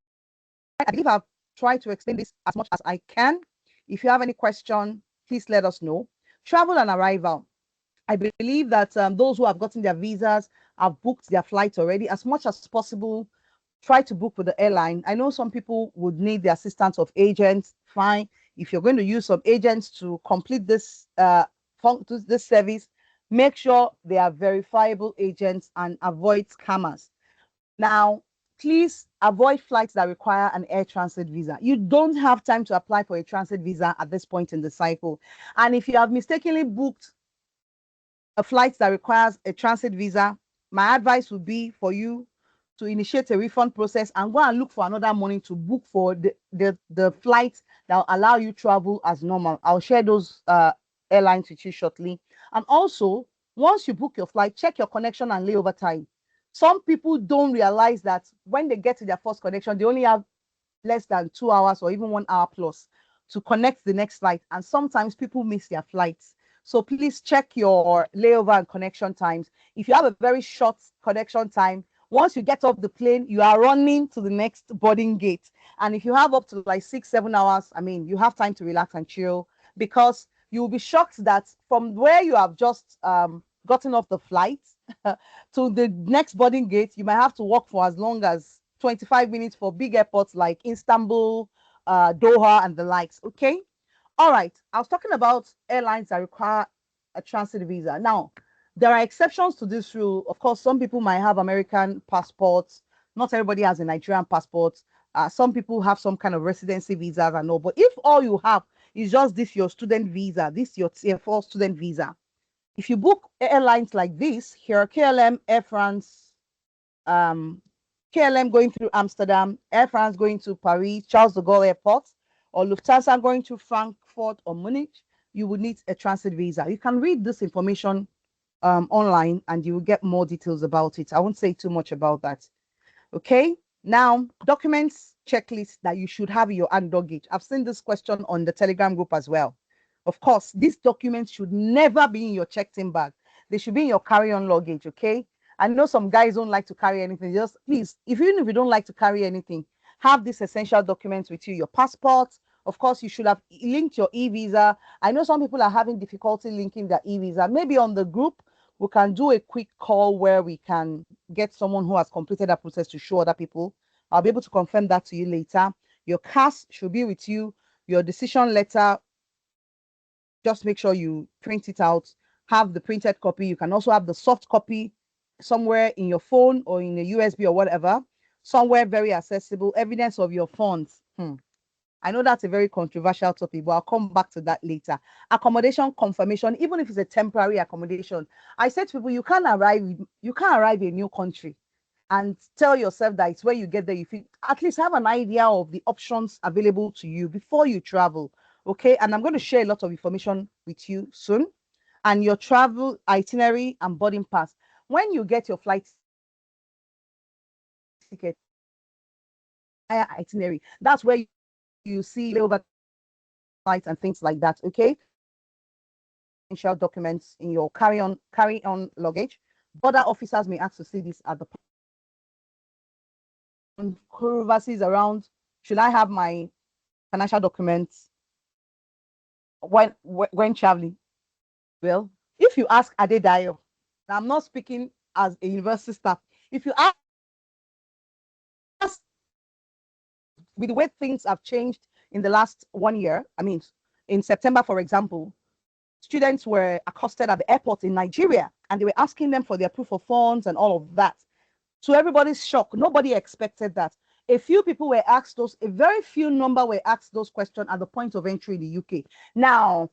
I believe I've tried to explain this as much as I can. If you have any question, please let us know. Travel and arrival. I believe that those who have gotten their visas have booked their flights already, as much as possible, try to book with the airline. I know some people would need the assistance of agents. Fine. If you're going to use some agents to complete this this service, make sure they are verifiable agents and avoid scammers. Now, please avoid flights that require an air transit visa. You don't have time to apply for a transit visa at this point in the cycle. And if you have mistakenly booked a flight that requires a transit visa, my advice would be for you to initiate a refund process and go and look for another money to book for the flight that will allow you travel as normal. I'll share those airlines with you shortly. And also, once you book your flight, check your connection and layover time. Some people don't realize that when they get to their first connection, they only have less than 2 hours or even 1 hour plus to connect the next flight. And sometimes people miss their flights. So please check your layover and connection times. If you have a very short connection time, once you get off the plane, you are running to the next boarding gate. And if you have up to like 6-7 hours, I mean, you have time to relax and chill, because you'll be shocked that from where you have just gotten off the flight to the next boarding gate, you might have to walk for as long as 25 minutes for big airports like Istanbul, Doha, and the likes. Okay. All right. I was talking about airlines that require a transit visa. Now, there are exceptions to this rule. Of course, some people might have American passports. Not everybody has a Nigerian passport. Some people have some kind of residency visas and all. But if all you have is just this your student visa, this your Tier 4 student visa, if you book airlines like this, here KLM, Air France, um, KLM going through Amsterdam, Air France going to Paris, Charles de Gaulle Airport, or Lufthansa going to Frankfurt or Munich, you would need a transit visa. You can read this information online and you will get more details about it. I won't say too much about that. Okay. Now, documents checklist that you should have in your hand luggage. I've seen this question on the Telegram group as well. Of course, these documents should never be in your checked-in bag. They should be in your carry-on luggage, okay? I know some guys don't like to carry anything. Just please, even if you don't like to carry anything, have these essential documents with you. Your passport. Of course, you should have linked your e-visa. I know some people are having difficulty linking their e-visa. Maybe on the group, we can do a quick call where we can get someone who has completed that process to show other people. I'll be able to confirm that to you later. Your CAS should be with you. Your decision letter, just make sure you print it out, have the printed copy. You can also have the soft copy somewhere in your phone or in a USB or whatever, somewhere very accessible, evidence of your funds. I know that's a very controversial topic, but I'll come back to that later. Accommodation confirmation, even if it's a temporary accommodation. I said to people, you can't arrive in a new country and tell yourself that it's where you get there. You at least have an idea of the options available to you before you travel. Okay. And I'm going to share a lot of information with you soon. And your travel itinerary and boarding pass. When you get your flight ticket, itinerary, that's where you see over flights and things like that. Okay. Essential documents in your carry-on luggage. Border officers may ask to see this at the controversies around, should I have my financial documents when traveling? Well, if you ask Adedayo, I'm not speaking as a university staff. If you ask, with the way things have changed in the last 1 year, I mean, in September, for example, students were accosted at the airport in Nigeria and they were asking them for their proof of funds and all of that. To everybody's shock, nobody expected that. A few people were asked those, a very few number were asked those questions at the point of entry in the UK. Now,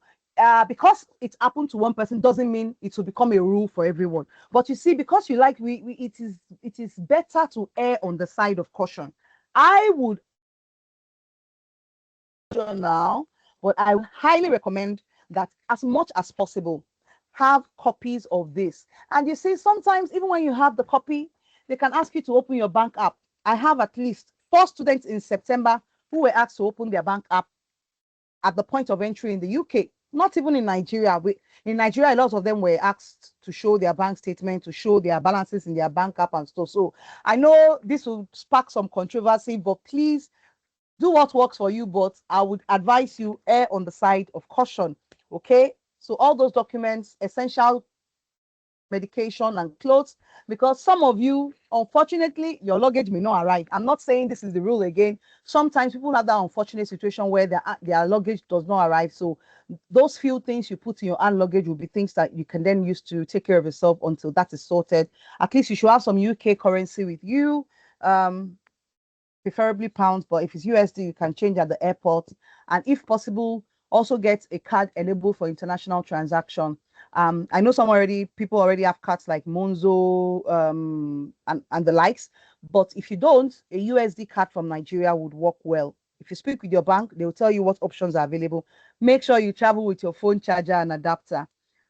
because it happened to one person doesn't mean it will become a rule for everyone. But you see, because you like, it is better to err on the side of caution. I would now, but I highly recommend that as much as possible, have copies of this. And you see, sometimes even when you have the copy, they can ask you to open your bank app. I have at least 4 students in September who were asked to open their bank app at the point of entry in the UK. Not even in Nigeria. In Nigeria, a lot of them were asked to show their bank statement, to show their balances in their bank app and stuff. So I know this will spark some controversy, but please do what works for you. But I would advise you err on the side of caution. Okay. So all those documents, essential medication, and clothes, because some of you, unfortunately, your luggage may not arrive. I'm not saying this is the rule again. Sometimes people have that unfortunate situation where their luggage does not arrive. So those few things you put in your hand luggage will be things that you can then use to take care of yourself until that is sorted. At least you should have some UK currency with you. Preferably pounds, but if it's USD, you can change at the airport. And if possible, also get a card enabled for international transaction. I know people already have cards like Monzo and the likes, but if you don't, a USD card from Nigeria would work well. If you speak with your bank, they will tell you what options are available. Make sure you travel with your phone charger and adapter.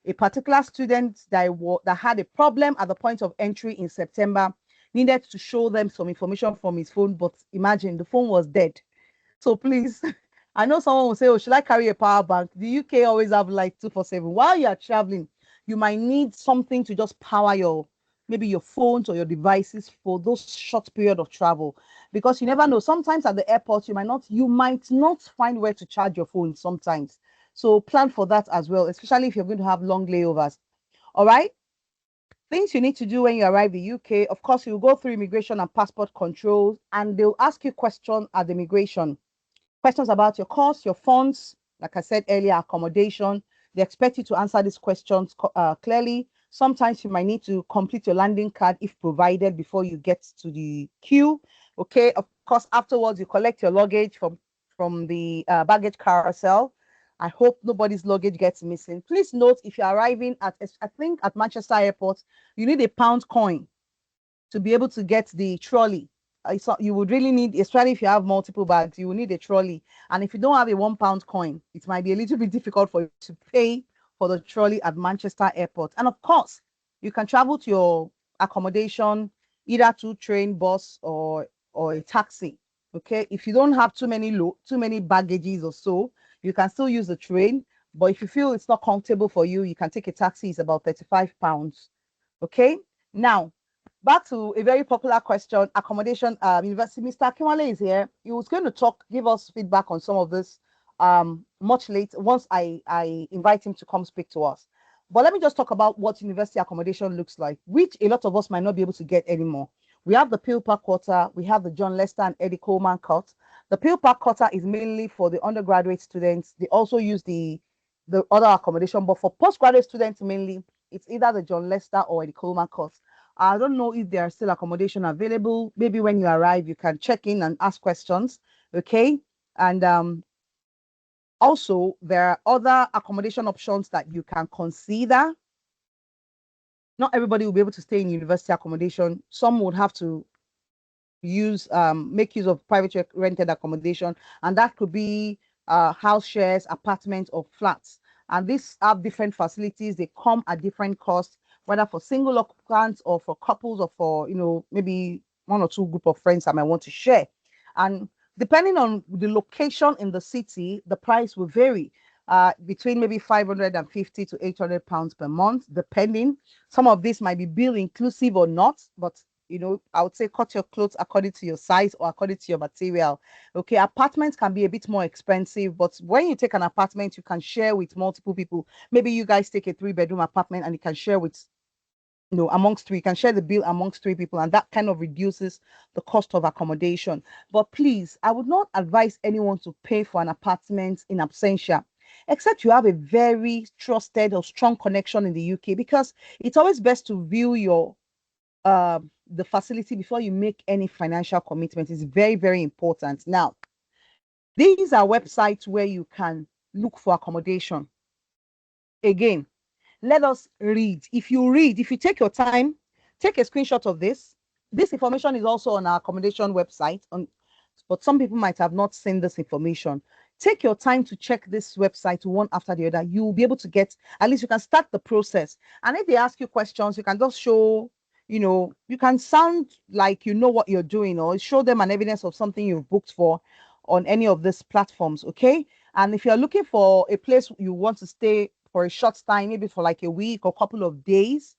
A particular student that had a problem at the point of entry in September needed to show them some information from his phone, but imagine the phone was dead. So please, I know someone will say, oh, should I carry a power bank? The UK always have like 247. While you're traveling, you might need something to just power maybe your phones or your devices for those short period of travel, because you never know. Sometimes at the airport, you might not find where to charge your phone sometimes. So plan for that as well, especially if you're going to have long layovers. All right. Things you need to do when you arrive in the UK. Of course, you'll go through immigration and passport controls, and they'll ask you questions at the immigration. Questions about your costs, your funds, like I said earlier, accommodation. They expect you to answer these questions clearly. Sometimes you might need to complete your landing card if provided before you get to the queue. Okay, of course, afterwards, you collect your luggage from the baggage carousel. I hope nobody's luggage gets missing. Please note, if you're arriving I think at Manchester Airport, you need a pound coin to be able to get the trolley. You would really need, especially if you have multiple bags, you will need a trolley. And if you don't have a £1 coin, it might be a little bit difficult for you to pay for the trolley at Manchester Airport. And of course, you can travel to your accommodation either to train, bus, or a taxi. Okay, if you don't have too many baggages or so, you can still use the train. But if you feel it's not comfortable for you, you can take a taxi. It's about £35. Okay, now back to a very popular question, accommodation. University, Mr. Akinwale is here. He was going to give us feedback on some of this much later once I invite him to come speak to us. But let me just talk about what university accommodation looks like, which a lot of us might not be able to get anymore. We have the Peel Park Quarter, we have the John Lester and Eddie Coleman Court. The Peel Park Quarter is mainly for the undergraduate students. They also use the other accommodation, but for postgraduate students mainly, it's either the John Lester or Eddie Coleman Court. I don't know if there are still accommodation available. Maybe when you arrive, you can check in and ask questions. Okay. And also, there are other accommodation options that you can consider. Not everybody will be able to stay in university accommodation. Some would have to make use of private rented accommodation, and that could be house shares, apartments, or flats. And these have different facilities. They come at different costs, whether for single occupants or for couples or for maybe one or two group of friends that might want to share. And depending on the location in the city, the price will vary between maybe 550 to 800 pounds per month, depending. Some of this might be bill inclusive or not, but I would say cut your clothes according to your size or according to your material. Okay, apartments can be a bit more expensive, but when you take an apartment, you can share with multiple people. Maybe you guys take a 3-bedroom apartment and you can share with, amongst three. You can share the bill amongst 3 people, and that kind of reduces the cost of accommodation. But please, I would not advise anyone to pay for an apartment in absentia, except you have a very trusted or strong connection in the UK, because it's always best to view the facility before you make any financial commitment. Is very, very important. Now, these are websites where you can look for accommodation. Again, let us read. If you take your time, take a screenshot of this. This information is also on our accommodation website, but some people might have not seen this information. Take your time to check this website one after the other. You will be able to get, at least you can start the process. And if they ask you questions, you can just show, you can sound like you know what you're doing, or show them an evidence of something you've booked for on any of these platforms. Okay. And if you're looking for a place you want to stay for a short time, maybe for like a week or couple of days,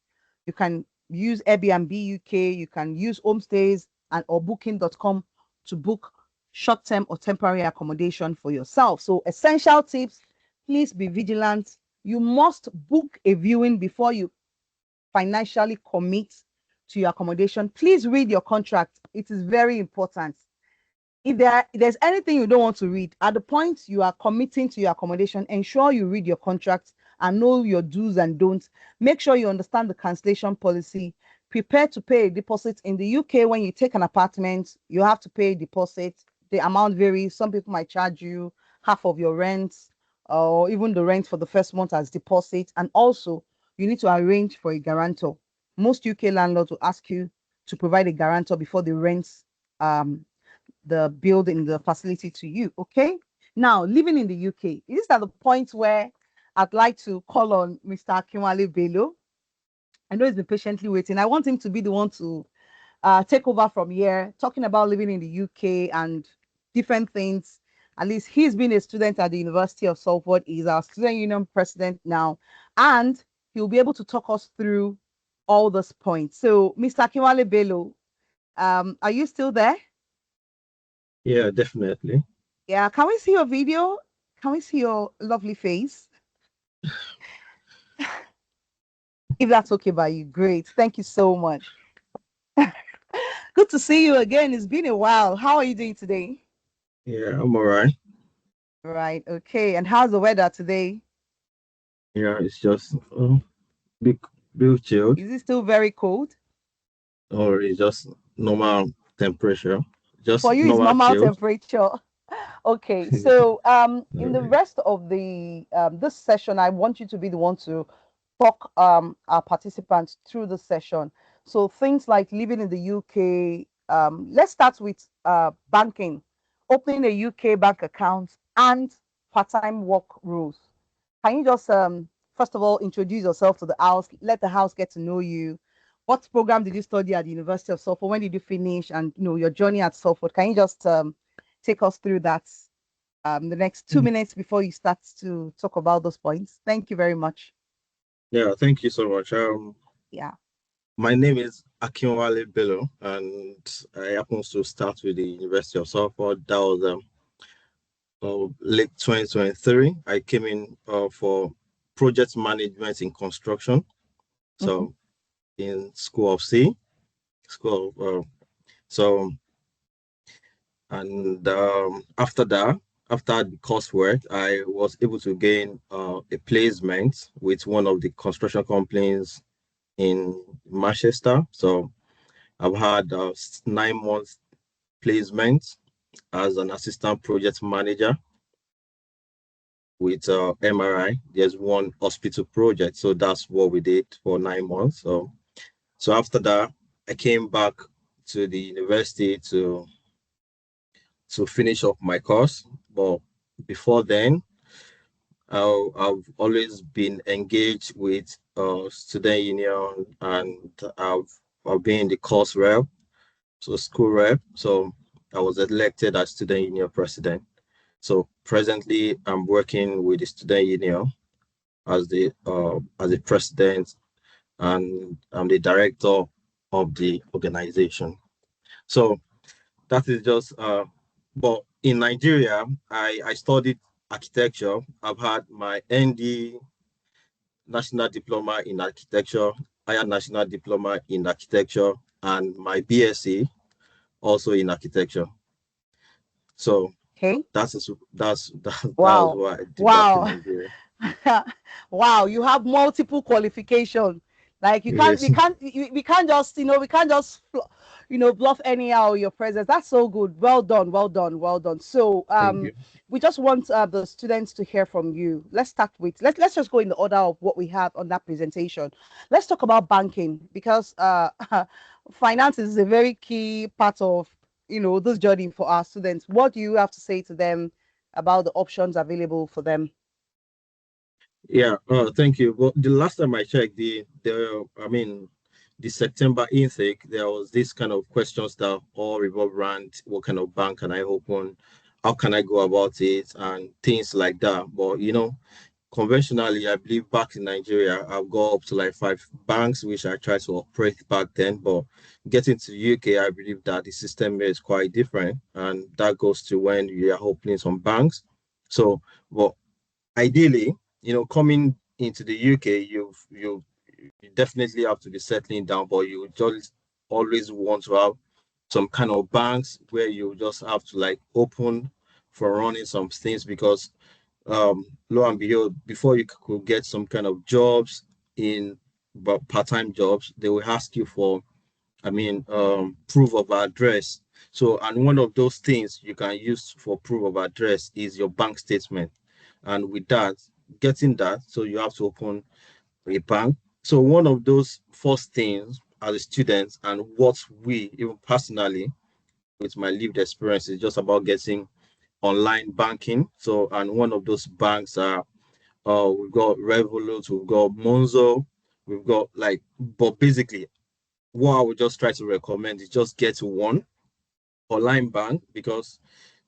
you can use Airbnb UK, you can use Homestays or booking.com to book short-term or temporary accommodation for yourself. So essential tips, please be vigilant. You must book a viewing before you financially commit to your accommodation, please read your contract. It is very important. If there's anything you don't want to read, at the point you are committing to your accommodation, ensure you read your contract and know your do's and don'ts. Make sure you understand the cancellation policy. Prepare to pay a deposit. In the UK, when you take an apartment, you have to pay a deposit. The amount varies. Some people might charge you half of your rent or even the rent for the first month as deposit. And also, you need to arrange for a guarantor. Most UK landlords will ask you to provide a guarantor before they rent the building, the facility to you. Okay. Now, living in the UK, this is at the point where I'd like to call on Mr. Akinwale Bello. I know he's been patiently waiting. I want him to be the one to take over from here, talking about living in the UK and different things. At least he's been a student at the University of Salford. He's our student union president now, and he'll be able to talk us through all those points. So, Mr. Akinwale Bello, are you still there? Yeah, definitely. Yeah, can we see your video? Can we see your lovely face? If that's okay by you, great. Thank you so much. Good to see you again. It's been a while. How are you doing today? Yeah, I'm all right. Right, okay. And how's the weather today? Yeah, it's just big, big chilled, Is it still very cold? or it's just normal temperature, For just you, it's normal normal chilled. temperature. Okay, so All in the right. rest of the this session, I want you to be the one to talk our participants through the session. So things like living in the UK. Let's start with banking, opening a UK bank account, and part-time work rules. Can you just first of all introduce yourself to the house? Let the house get to know you. What program did you study at the University of Salford? When did you finish? And your journey at Salford. Can you just take us through that the next 2 minutes before you start to talk about those points? Thank you very much. Yeah, thank you so much. Yeah. My name is Akinwale Bello, and I happen to start with the University of Salford. That was late 2023. I came in for project management in construction. Mm-hmm. So in School of C, School of, so, and after that, after the coursework, I was able to gain a placement with one of the construction companies in Manchester. So I've had 9 months placement as an assistant project manager with MRI. There's one hospital project, so that's what we did for 9 months. So after that, I came back to the university to finish up my course. But before then, I've always been engaged with student union, and I've been in the course rep, so school rep. So I was elected as student union president. So presently, I'm working with the student union as the president, and I'm the director of the organization. So that is just but in Nigeria, I studied architecture. I've had my ND, national diploma in architecture, higher national diploma in architecture, and my BSc also in architecture. So Okay. that was Wow. what I did back in Wow. Nigeria. Wow, you have multiple qualifications. Like you can't, Yes, we can't just, we can't just, bluff anyhow your presence. That's so good. Well done, well done, well done. So, thank you. we just want the students to hear from you. Let's start with let's just go in the order of what we have on that presentation. Let's talk about banking because finance is a very key part of this journey for our students. What do you have to say to them about the options available for them? Yeah, thank you. Well, the last time I checked, the September intake, there was this kind of questions that all revolve around what kind of bank can I open, how can I go about it, and things like that. But conventionally, I believe back in Nigeria, I've got up to like 5 banks which I tried to operate back then. But getting to the UK, I believe that the system here is quite different, and that goes to when you are opening some banks. So, but ideally, coming into the UK, you definitely have to be settling down, but you just always want to have some kind of banks where you just have to like open for running some things, because lo and behold, before you could get some kind of jobs in, but part-time jobs, they will ask you for, proof of address. So, and one of those things you can use for proof of address is your bank statement. And with that, getting that, so you have to open a bank. So one of those first things as a student, and what we, even personally, with my lived experience, is just about getting online banking. So, and one of those banks are, we've got Revolut, we've got Monzo, we've got like, but basically, what I would just try to recommend is just get one online bank, because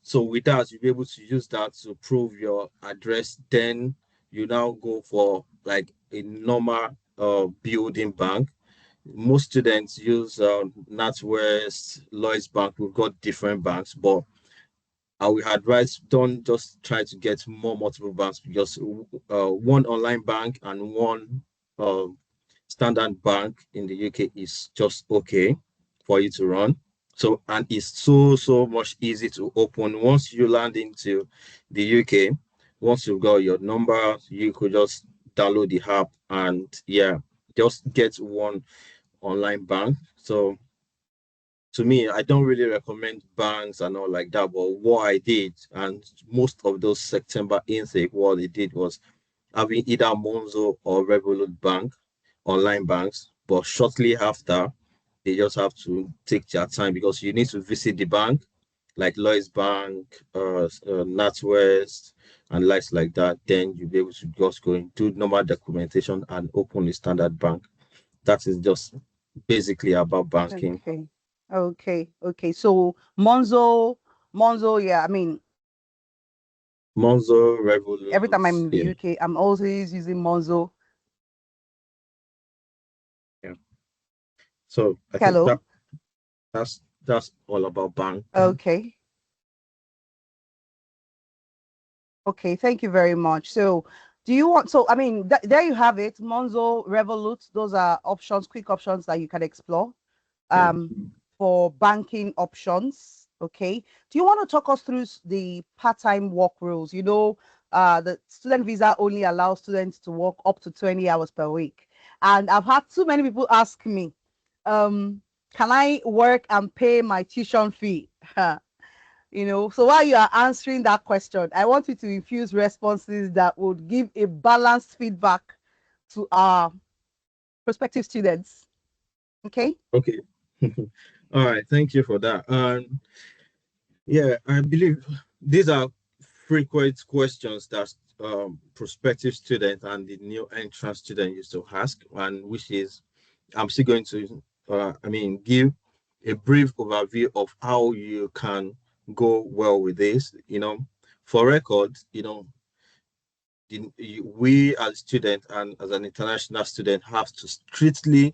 so with that, you'll be able to use that to prove your address. Then you now go for like a normal building bank. Most students use NatWest, Lloyds Bank. We've got different banks, but I would advise don't just try to get multiple banks, because one online bank and one uh, standard bank in the UK is just okay for you to run. So, and it's so much easy to open once you land into the UK. Once you've got your number, you could just download the app and yeah, just get one online bank. So to me, I don't really recommend banks and all like that. But what I did, and most of those September intake, what they did was having either Monzo or Revolut Bank, online banks. But shortly after, they just have to take their time, because you need to visit the bank, like Lloyds Bank, NatWest, and likes like that. Then you'll be able to just go and do normal documentation and open a standard bank. That is just basically about banking. Okay. Okay. So Monzo, yeah. I mean, Monzo, every time I'm Revolut, in the yeah, UK, I'm always using Monzo. yeah. So I think Hello. that's all about banking. Okay. Okay. Thank you very much. So, do you want? So, I mean, there you have it. Monzo, Revolut. Those are options, quick options that you can explore. Yeah. Um, for banking options. Okay. Do you want to talk us through the part-time work rules? The student visa only allows students to work up to 20 hours per week. And I've had too many people ask me, can I work and pay my tuition fee? So while you are answering that question, I want you to infuse responses that would give a balanced feedback to our prospective students. Okay. Okay. All right. Thank you for that. Yeah, I believe these are frequent questions that prospective student and the new entrant student used to ask, and which is, I'm still going to, give a brief overview of how you can go well with this. For record, we as student and as an international student have to strictly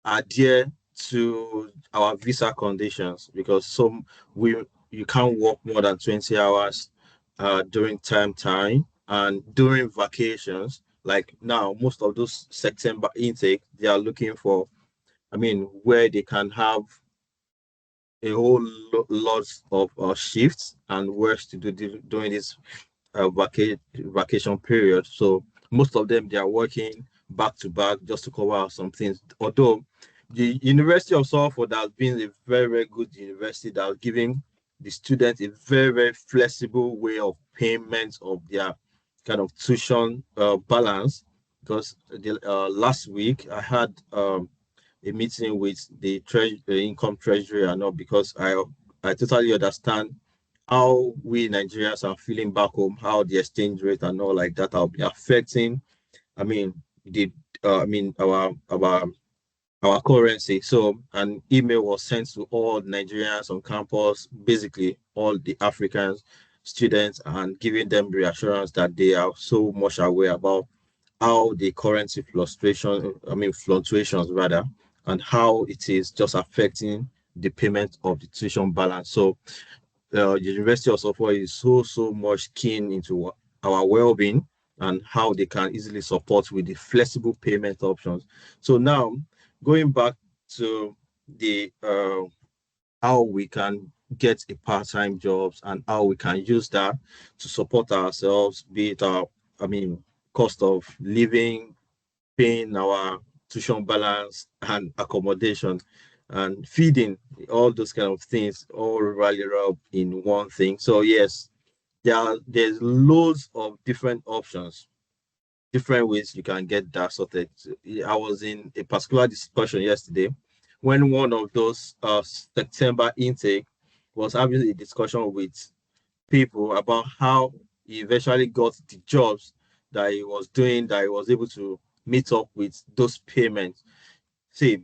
adhere to our visa conditions, because some we you can't work more than 20 hours during term time, and during vacations. Like now, most of those September intake, they are looking for, where they can have a whole lot of shifts and works to do during this vacation period. So most of them, they are working back to back just to cover some things. Although the University of Salford has been a very good university that is giving the students a very flexible way of payment of their kind of tuition balance. Because last week I had a meeting with the income treasury and all, because I totally understand how we Nigerians are feeling back home, how the exchange rate and all like that will be affecting, I mean, the our currency. So an email was sent to all Nigerians on campus, basically all the African students, and giving them reassurance that they are so much aware about how the currency fluctuations rather, and how it is just affecting the payment of the tuition balance. So the University of Suffolk is so much keen into our well-being, and how they can easily support with the flexible payment options. So now, going back to the how we can get a part-time jobs and how we can use that to support ourselves, be it our, I mean, cost of living, paying our tuition balance and accommodation and feeding, all those kind of things all rally up in one thing. So yes, there's loads of different options, different ways you can get that sorted. I was in a particular discussion yesterday when one of those September intake was having a discussion with people about how he eventually got the jobs that he was doing, that he was able to meet up with those payments. See,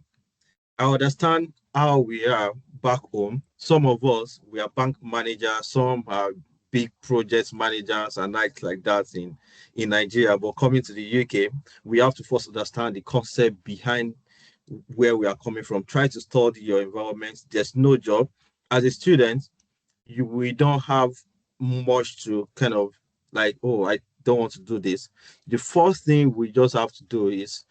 I understand how we are back home. Some of us, we are bank managers, some are big project managers and nights like that in Nigeria. But coming to the UK, we have to first understand the concept behind where we are coming from. Try to study your environment. There's no job. As a student, we don't have much to kind of like, oh, I don't want to do this. The first thing we just have to do is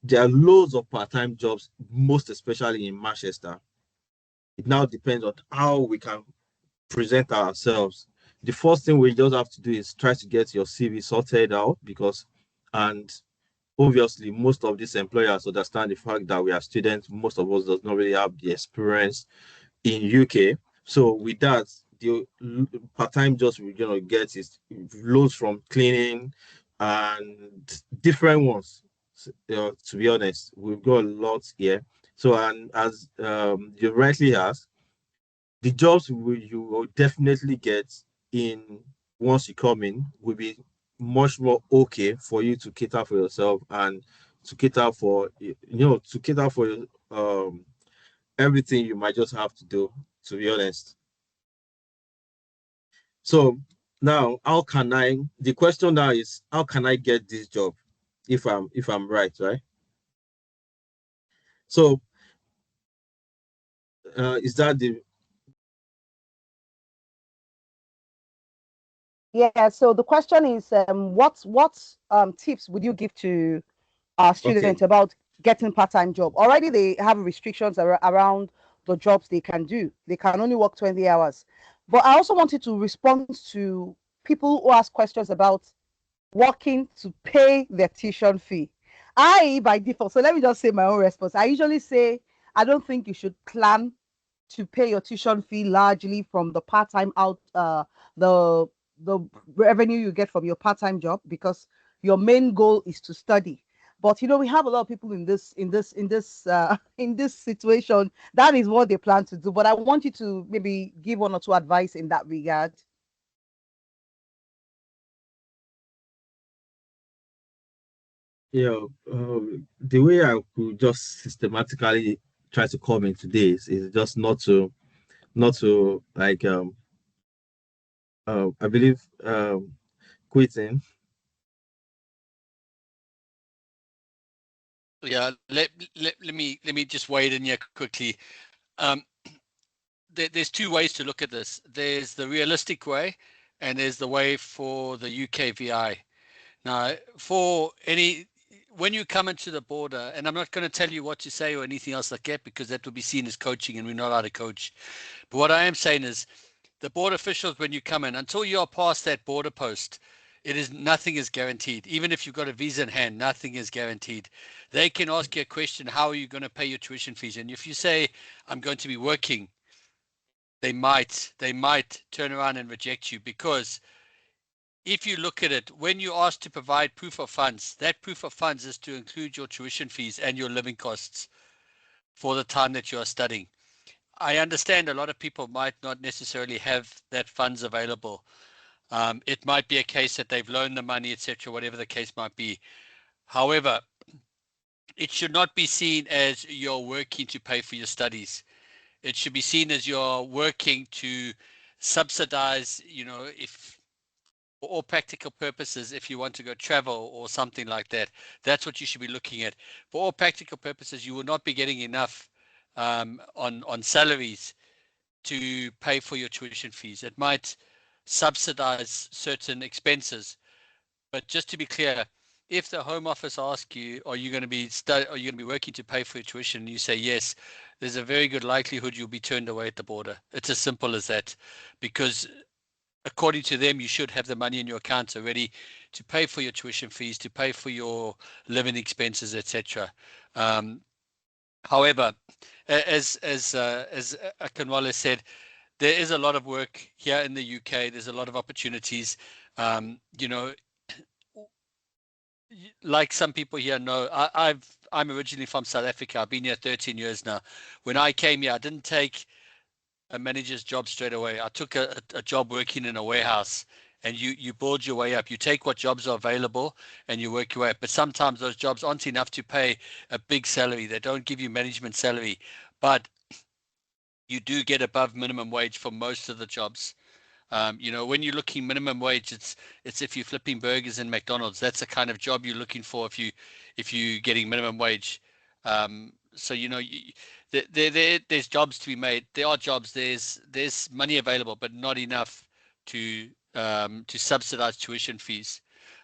there are loads of part-time jobs, most especially in Manchester. It now depends on how we can present ourselves. The first thing we just have to do is try to get your CV sorted out because, and obviously, most of these employers understand the fact that we are students. Most of us does not really have the experience in UK. So with that, the part-time jobs we're gonna get is loads from cleaning and different ones. To be honest, we've got a lot here. So and as you rightly asked, the jobs you will definitely get in once you come in will be much more okay for you to cater for yourself and to cater for to cater for everything you might just have to do, to be honest. So now, how can I? The question now is, how can I get this job? If I'm right, right? So, is that the Yeah, so the question is, what tips would you give to our okay? students about getting part-time job? Already they have restrictions around the jobs they can do. They can only work 20 hours. But I also wanted to respond to people who ask questions about working to pay their tuition fee. I, by default, so let me just say my own response. I usually say, I don't think you should plan to pay your tuition fee largely from the part-time the the revenue you get from your part-time job, because your main goal is to study. But we have a lot of people in this situation. That is what they plan to do. But I want you to maybe give one or two advice in that regard. Yeah, the way I could just systematically try to come into this is just not to like I believe quitting. Yeah, let me just wade in here quickly. Um, there's two ways to look at this. There's the realistic way, and there's the way for the UKVI. Now, for any when you come into the border, and I'm not going to tell you what to say or anything else like that, because that will be seen as coaching, and we're not allowed to coach. But what I am saying is, the border officials, when you come in, until you are past that border post, nothing is guaranteed. Even if you've got a visa in hand, nothing is guaranteed. They can ask you a question: how are you going to pay your tuition fees? And if you say, I'm going to be working, they might turn around and reject you, because if you look at it, when you ask to provide proof of funds, that proof of funds is to include your tuition fees and your living costs for the time that you are studying. I understand a lot of people might not necessarily have that funds available. It might be a case that they've loaned the money, etc., whatever the case might be. However, it should not be seen as you're working to pay for your studies. It should be seen as you're working to subsidize, if for all practical purposes, if you want to go travel or something like that, that's what you should be looking at. For all practical purposes, you will not be getting enough on salaries to pay for your tuition fees. It might subsidize certain expenses, But just to be clear, if the Home Office ask you, are you going to be working to pay for your tuition, and you say yes, there's a very good likelihood you'll be turned away at the border. It's as simple as that, because according to them, you should have the money in your account already to pay for your tuition fees, to pay for your living expenses, etc. However, as Akinwale said, there is a lot of work here in the UK. There's a lot of opportunities. You know, like some people here know, I'm originally from South Africa. I've been here 13 years now. When I came here, I didn't take a manager's job straight away. I took a job working in a warehouse, and you build your way up. You take what jobs are available and you work your way up. But sometimes those jobs aren't enough to pay a big salary. They don't give you management salary, but you do get above minimum wage for most of the jobs. You know, when you're looking minimum wage, it's if you're flipping burgers in McDonald's. That's the kind of job you're looking for if you getting minimum wage. So you know, there's jobs to be made. There are jobs. There's money available, but not enough to subsidize tuition fees.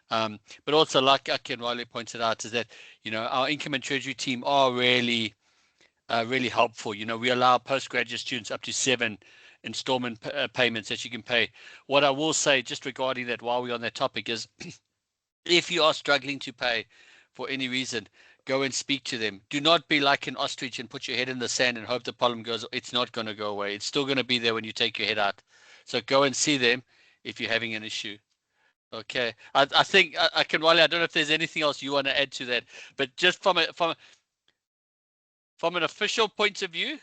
But also, like Akinwale pointed out, is that you know our income and treasury team are really helpful. You know, we allow postgraduate students up to 7 installment payments that you can pay. What I will say, just regarding that, while we're on that topic, is if you are struggling to pay for any reason, go and speak to them. Do not be like an ostrich and put your head in the sand and hope the problem goes. It's not going to go away. It's still going to be there when you take your head out. So go and see them if you're having an issue. Okay. I think I can, Wally, I don't know if there's anything else you want to add to that, but just from an official point of view,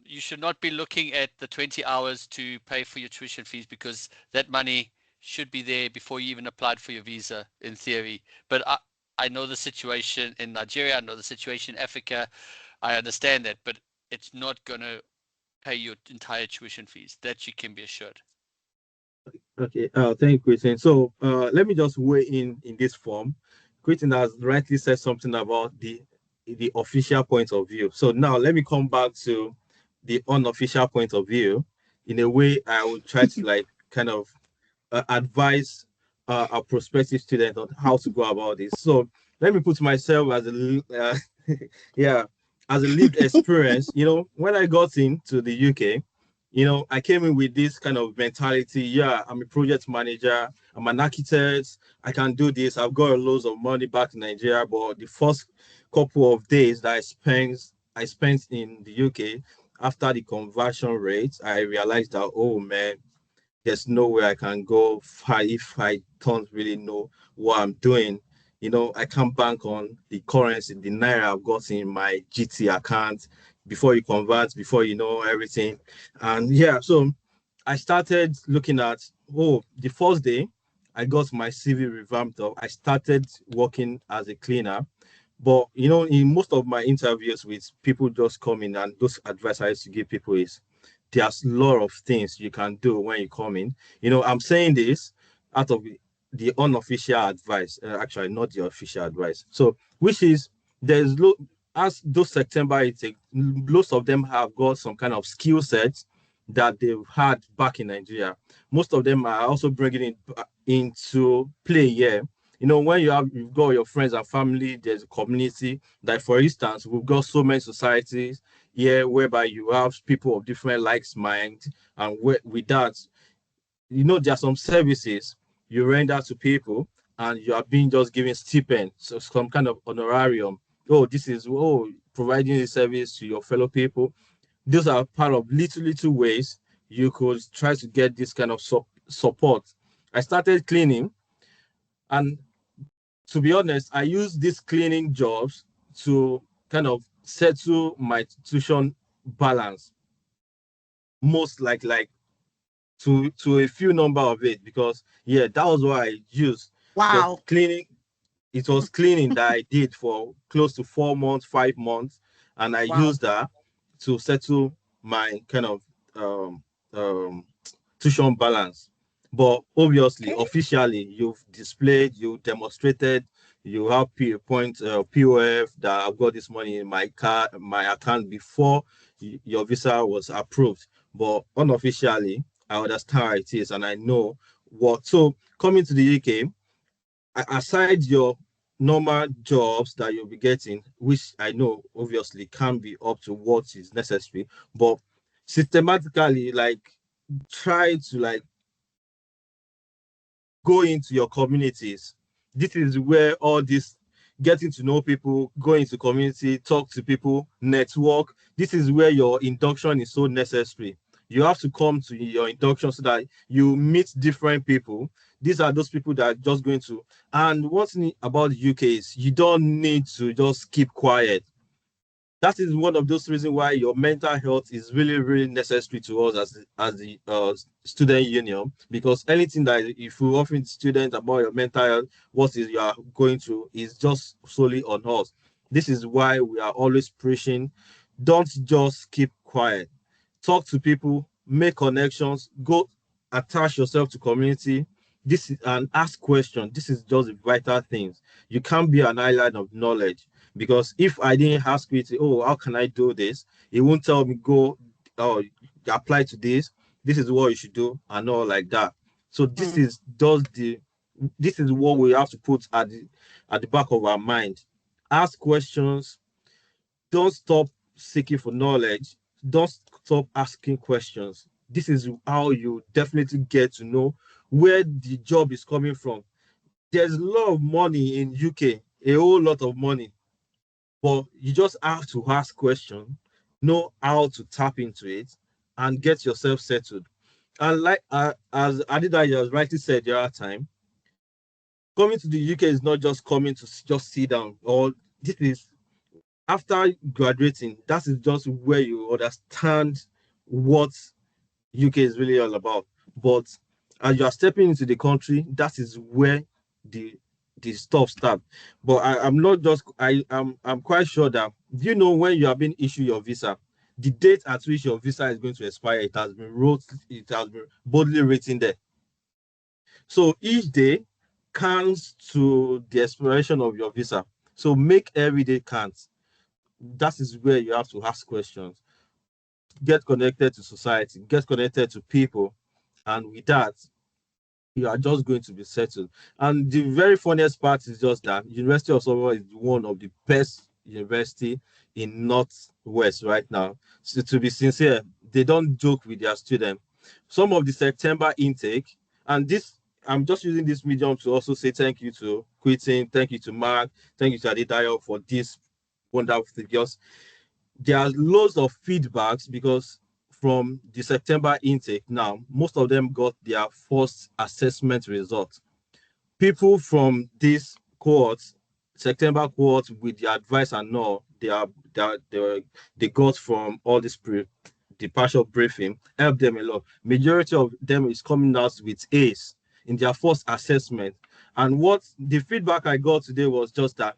you should not be looking at the 20 hours to pay for your tuition fees, because that money should be there before you even applied for your visa, in theory. But I know the situation in Nigeria, I know the situation in Africa, I understand that, but it's not going to pay your entire tuition fees. That you can be assured. Okay, thank you, Quentin. So let me just weigh in this form. Quentin has rightly said something about the official point of view. So now let me come back to the unofficial point of view. In a way, I will try to like kind of advise a prospective student on how to go about this. So let me put myself as yeah, as a lived experience. You know, when I got into the UK, you know, I came in with this kind of mentality. Yeah, I'm a project manager. I'm an architect. I can do this. I've got loads of money back in Nigeria. But the first couple of days that I spent in the UK after the conversion rate, I realized that, oh man, there's no way I can go far if I don't really know what I'm doing. You know, I can't bank on the currency, the naira I've got in my GT account before you convert, before you know everything. And yeah, so I started looking at, the first day I got my CV revamped up. I started working as a cleaner. But you know, in most of my interviews with people just coming, and those advice I used to give people is there's a lot of things you can do when you come in. You know, I'm saying this out of the unofficial advice, actually not the official advice. So, which is as those September intake, most of them have got some kind of skill sets that they've had back in Nigeria. Most of them are also bringing it into play here. You know, when you've got your friends and family, there's a community. Like for instance, we've got so many societies here whereby you have people of different likes mind, and with that, you know, there are some services you render to people, and you are being just given stipend, so some kind of honorarium. Providing a service to your fellow people. Those are part of little ways you could try to get this kind of support. I started cleaning, and to be honest, I use these cleaning jobs to kind of settle my tuition balance, most like to a few number of it, because yeah, that was what I used. But Wow. cleaning, it was cleaning that I did for close to 4 months, 5 months, and I Wow. used that to settle my kind of um, um, tuition balance. But obviously, Okay. officially, you demonstrated, you have point POF that I've got this money in my account before your visa was approved. But unofficially, I understand how it is, and I know what. So coming to the UK, aside your normal jobs that you'll be getting, which I know obviously can be up to what is necessary, but systematically, like, try to like go into your communities. This is where all this getting to know people, go into community, talk to people, network. This is where your induction is so necessary. You have to come to your induction so that you meet different people. These are those people that are just going to. And one thing about the UK is you don't need to just keep quiet. That is one of those reasons why your mental health is really, really necessary to us as the student union. Because anything that if you offer students about your mental health, what is you are going through is just solely on us. This is why we are always preaching. Don't just keep quiet. Talk to people, make connections, go attach yourself to community. This is and ask questions. This is just the vital things. You can't be an island of knowledge, because if I didn't ask you to, oh, how can I do this? It won't tell me go, oh, apply to this. This is what you should do, and all like that. So this is what we have to put at the back of our mind. Ask questions. Don't stop seeking for knowledge. Don't stop asking questions. This is how you definitely get to know where the job is coming from. There's a lot of money in UK, a whole lot of money, but you just have to ask questions, know how to tap into it, and get yourself settled. And like as Adida has rightly said the other time, coming to the UK is not just coming to just sit down. Or this is after graduating. That is just where you understand what UK is really all about. But as you are stepping into the country, that is where the the stuff starts. But I'm not just I'm quite sure that, do you know when you have been issued your visa, the date at which your visa is going to expire, it has been boldly written there. So each day counts to the expiration of your visa. So make every day count. That is where you have to ask questions, get connected to society, get connected to people, and with that, you are just going to be settled. And the very funniest part is just that University of Salford is one of the best university in Northwest right now. So to be sincere, they don't joke with their students. Some of the September intake, and this I'm just using this medium to also say thank you to Quitting, thank you to Mark, thank you to Adedayo for this wonderful thing. Because there are loads of feedbacks, because from the September intake now, most of them got their first assessment results. People from this cohort, September cohort, with the advice and all, they got from all this the partial briefing, helped them a lot. Majority of them is coming out with A's in their first assessment. And what the feedback I got today was just that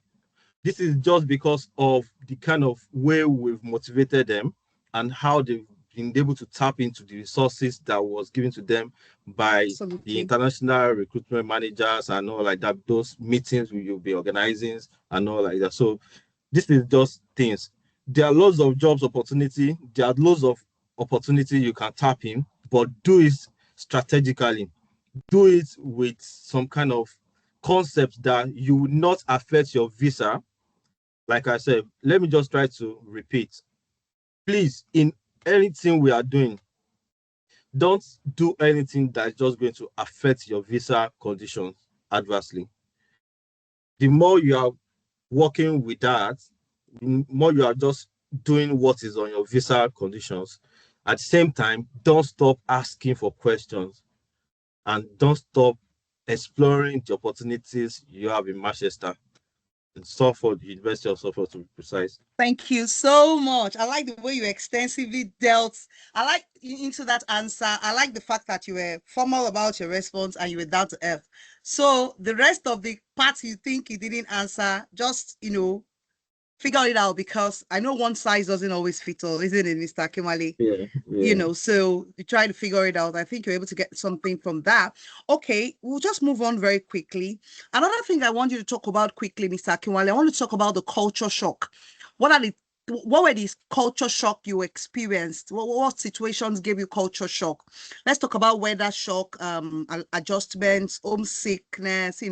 this is just because of the kind of way we've motivated them and how they've been able to tap into the resources that was given to them by the Absolutely. international recruitment managers and all like that, those meetings we will be organizing and all like that. So this is just things. There are lots of jobs opportunity. There are lots of opportunity you can tap in, but do it strategically. Do it with some kind of concept that you will not affect your visa. Like I said, let me just try to repeat. Please, in anything we are doing, don't do anything that's just going to affect your visa conditions adversely. The more you are working with that, the more you are just doing what is on your visa conditions. At the same time, don't stop asking for questions, and don't stop exploring the opportunities you have in Manchester, in Salford, University of Salford to be precise. Thank you so much. I like the way you extensively dealt. I like into that answer. I like the fact that you were formal about your response and you were down to earth. So the rest of the parts you think you didn't answer, just figure it out, because I know one size doesn't always fit all, isn't it, Mr. Kimali? Yeah, yeah. So you try to figure it out. I think you're able to get something from that. Okay, we'll just move on very quickly. Another thing I want you to talk about quickly, Mr. Akinwale, I want to talk about the culture shock. What are the what were these culture shock you experienced? What situations gave you culture shock? Let's talk about weather shock, adjustments, homesickness,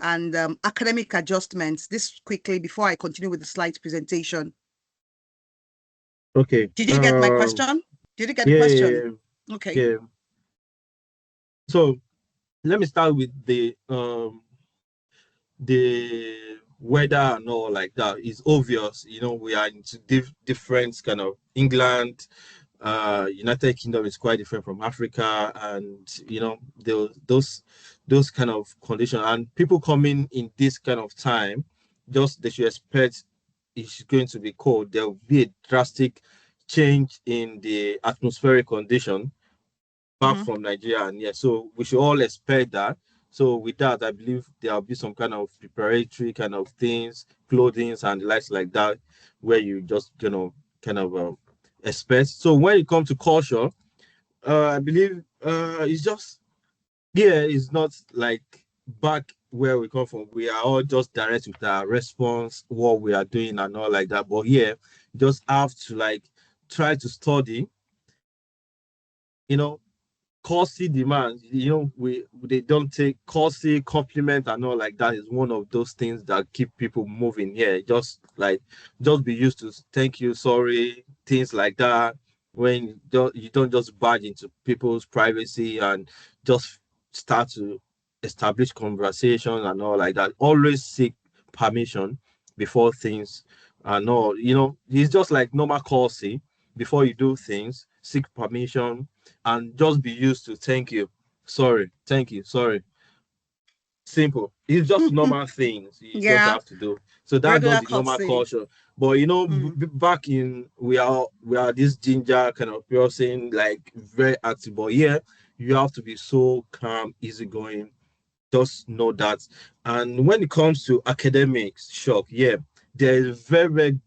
and academic adjustments. This quickly before I continue with the slides presentation. Okay. Did you get my question? Did you get the Yeah, question? Okay. yeah. So let me start with the weather and all like that. It's obvious, we are into different kind of England, United Kingdom is quite different from Africa, and those kind of conditions, and people coming in this kind of time, just they should expect it's going to be cold. There will be a drastic change in the atmospheric condition back from Nigeria, and yeah, so we should all expect that. So with that, I believe there'll be some kind of preparatory kind of things, clothing and the likes like that, where you just kind of expect. So when it comes to culture, I believe it's just it's not like back where we come from. We are all just direct with our response, what we are doing and all like that. But here, just have to like try to study, you know, courtesy demands, we they don't take courtesy, compliment and all like that is one of those things that keep people moving here. Just be used to thank you, sorry, things like that. When you don't just barge into people's privacy and just start to establish conversation and all like that. Always seek permission before things and all. It's just like normal courtesy. Before you do things, seek permission and just be used to thank you, sorry, thank you, sorry. Simple. It's just normal things you just Yeah, have to do. So that's regular just the normal courtesy. culture. But back in we are this ginger kind of person, like very active. But yeah, you have to be so calm, easygoing. Just know that. And when it comes to academics, shock, yeah, there is very, very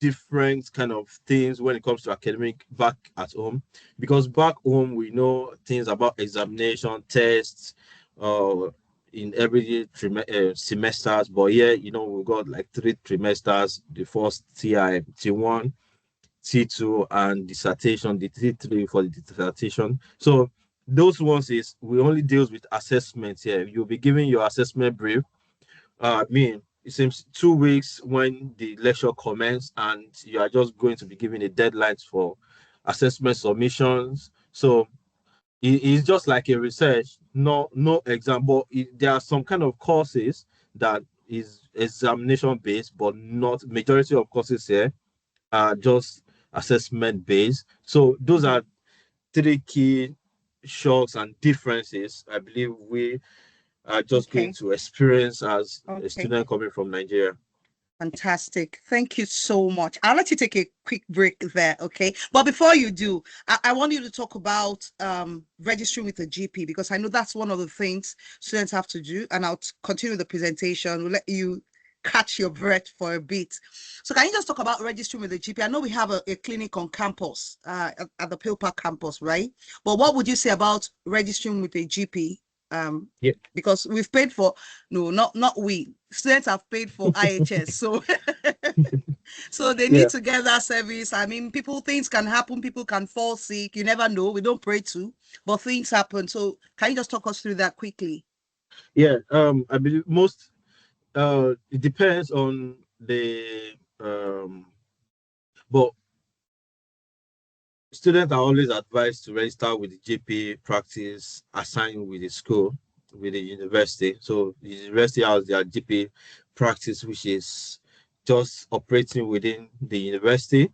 different kind of things when it comes to academic back at home, because back home we know things about examination, tests, uh in every semesters. But yeah, we got like 3 trimesters: the first TI, T1, T2, and dissertation, the T3 for the dissertation. So those ones is we only deals with assessments here. You'll be giving your assessment brief. It seems 2 weeks when the lecture commences, and you are just going to be given a deadlines for assessment submissions. So it's just like a research, no exam. But there are some kind of courses that is examination based, but not majority of courses here are just assessment based. So those are 3 key shocks and differences I believe we are just going Okay. to experience as a Okay. student coming from Nigeria. Fantastic. Thank you so much. I'll let you take a quick break there, okay? But before you do, I want you to talk about registering with a GP, because I know that's one of the things students have to do. And I'll continue the presentation. We'll let you catch your breath for a bit. So can you just talk about registering with a GP? I know we have a clinic on campus, at the Pale Park campus, right? But what would you say about registering with a GP? Yeah. Because we've paid for, no, not we, students have paid for IHS, so so they Yeah. need to get that service. I mean, things can happen, people can fall sick, you never know, we don't pray to, but things happen. So can you just talk us through that quickly? Yeah. I believe most it depends on the but students are always advised to register with the GP practice assigned with the school, with the university. So the university has their GP practice, which is just operating within the university.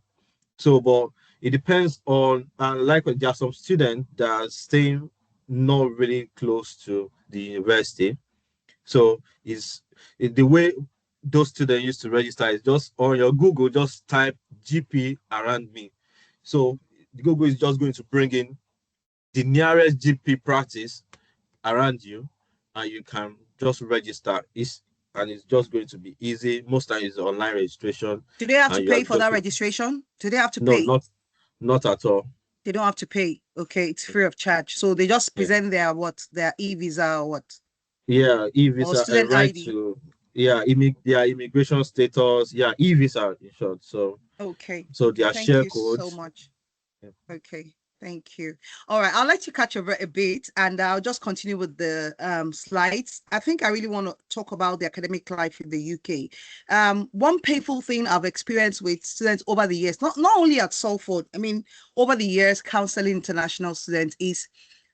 So, but it depends on, and like there are some students that are staying not really close to the university. So the way those students used to register is just on your Google, just type GP around me. So Google is just going to bring in the nearest GP practice around you, and you can just register. It's just going to be easy. Most times it's online registration, Do they have to and you are pay for just that registration? Do they have to no, pay? not at all. They don't have to pay. Okay, it's free of charge. So they just Yeah, present their e-visa or what? yeah, Or e-visa, a student right ID. to, yeah, their immigration status, yeah, e-visa in short. So Okay. their Thank share you so codes. much. Yeah. Okay. Thank you. All right, I'll let you catch over a bit and I'll just continue with the slides. I think I really want to talk about the academic life in the UK. One painful thing I've experienced with students over the years, not only at Salford, I mean, over the years, counseling international students is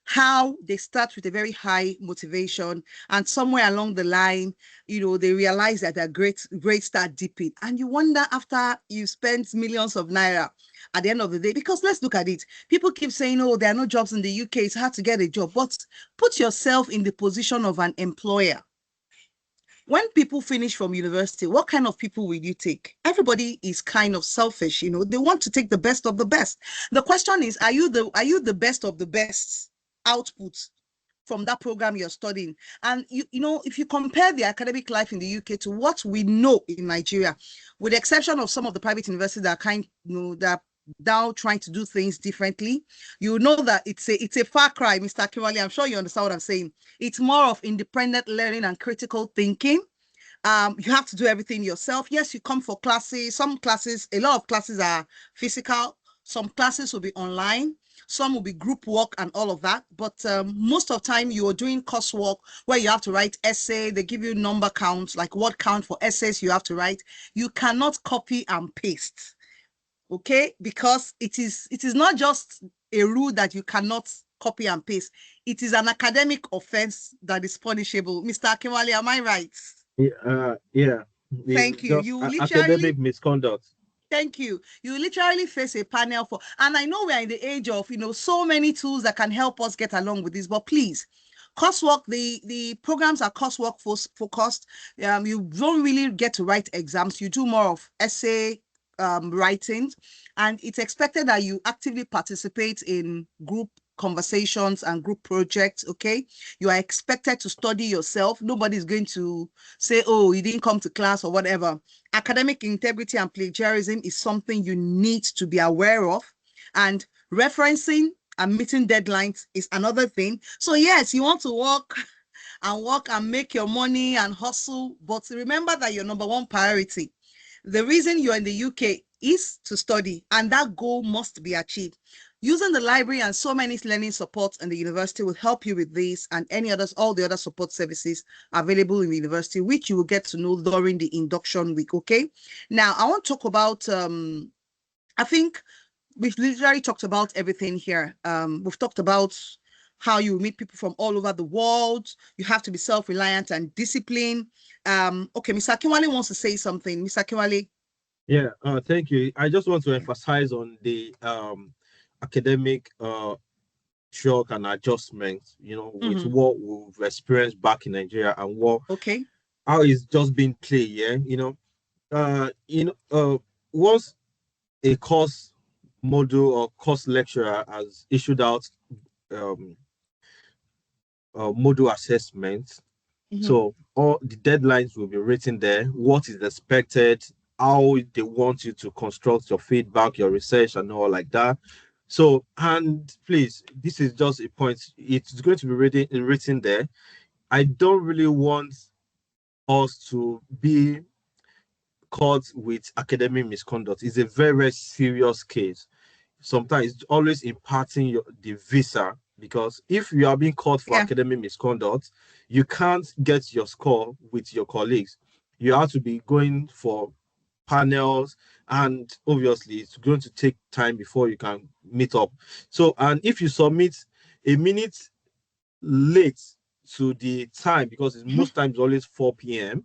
how they start with a very high motivation and somewhere along the line, they realize that their grades start dipping. And you wonder after you spent millions of naira at the end of the day, because let's look at it. People keep saying, oh, there are no jobs in the UK. It's hard to get a job. But put yourself in the position of an employer. When people finish from university, what kind of people will you take? Everybody is kind of selfish, they want to take the best of the best. The question is, are you the best of the best output from that program you're studying? And if you compare the academic life in the UK to what we know in Nigeria, with the exception of some of the private universities that are that are now trying to do things differently, you know that it's a far cry, Mr. Kimwali. I'm sure you understand what I'm saying. It's more of independent learning and critical thinking. You have to do everything yourself. Yes, you come for classes. Some classes, a lot of classes are physical. Some classes will be online. Some will be group work and all of that. But most of the time you are doing coursework where you have to write essay. They give you number counts, like word count for essays you have to write. You cannot copy and paste. Okay, because it is not just a rule that you cannot copy and paste. It is an academic offense that is punishable. Mr. Akinwale, am I right? Yeah. Thank It's you. just You literally, academic misconduct. thank you. You literally face a panel for, and I know we're in the age of, so many tools that can help us get along with this, but please, coursework, the programs are coursework focused. You don't really get to write exams. You do more of essay writing, and it's expected that you actively participate in group conversations and group projects. Okay, you are expected to study yourself. Nobody's going to say, oh, you didn't come to class or whatever. Academic integrity and plagiarism is something you need to be aware of, and referencing and meeting deadlines is another thing. So yes, you want to work and make your money and hustle, but remember that your number one priority, the reason you're in the UK, is to study, and that goal must be achieved. Using the library and so many learning supports in the university will help you with this and all the other support services available in the university, which you will get to know during the induction week. Okay, now I want to talk about I think we've literally talked about everything here. We've talked about how you meet people from all over the world. You have to be self-reliant and disciplined. Okay, Mr. Akinwale wants to say something. Mr. Akinwale. Yeah, thank you. I just want to emphasize on the academic shock and adjustment, with what we've experienced back in Nigeria and how it's just been played. Yeah, once a course module or course lecturer has issued out um, module assessment. So all the deadlines will be written there, what is expected, how they want you to construct your feedback, your research, and all like that. So, and please, this is just a point. It's going to be written there. I don't really want us to be caught with academic misconduct. It's a very, very serious case. Sometimes it's always imparting the visa, because if you are being caught for academic misconduct, you can't get your score with your colleagues. You have to be going for panels, and obviously it's going to take time before you can meet up. So, and if you submit a minute late to the time, because it's most times always 4 p.m.,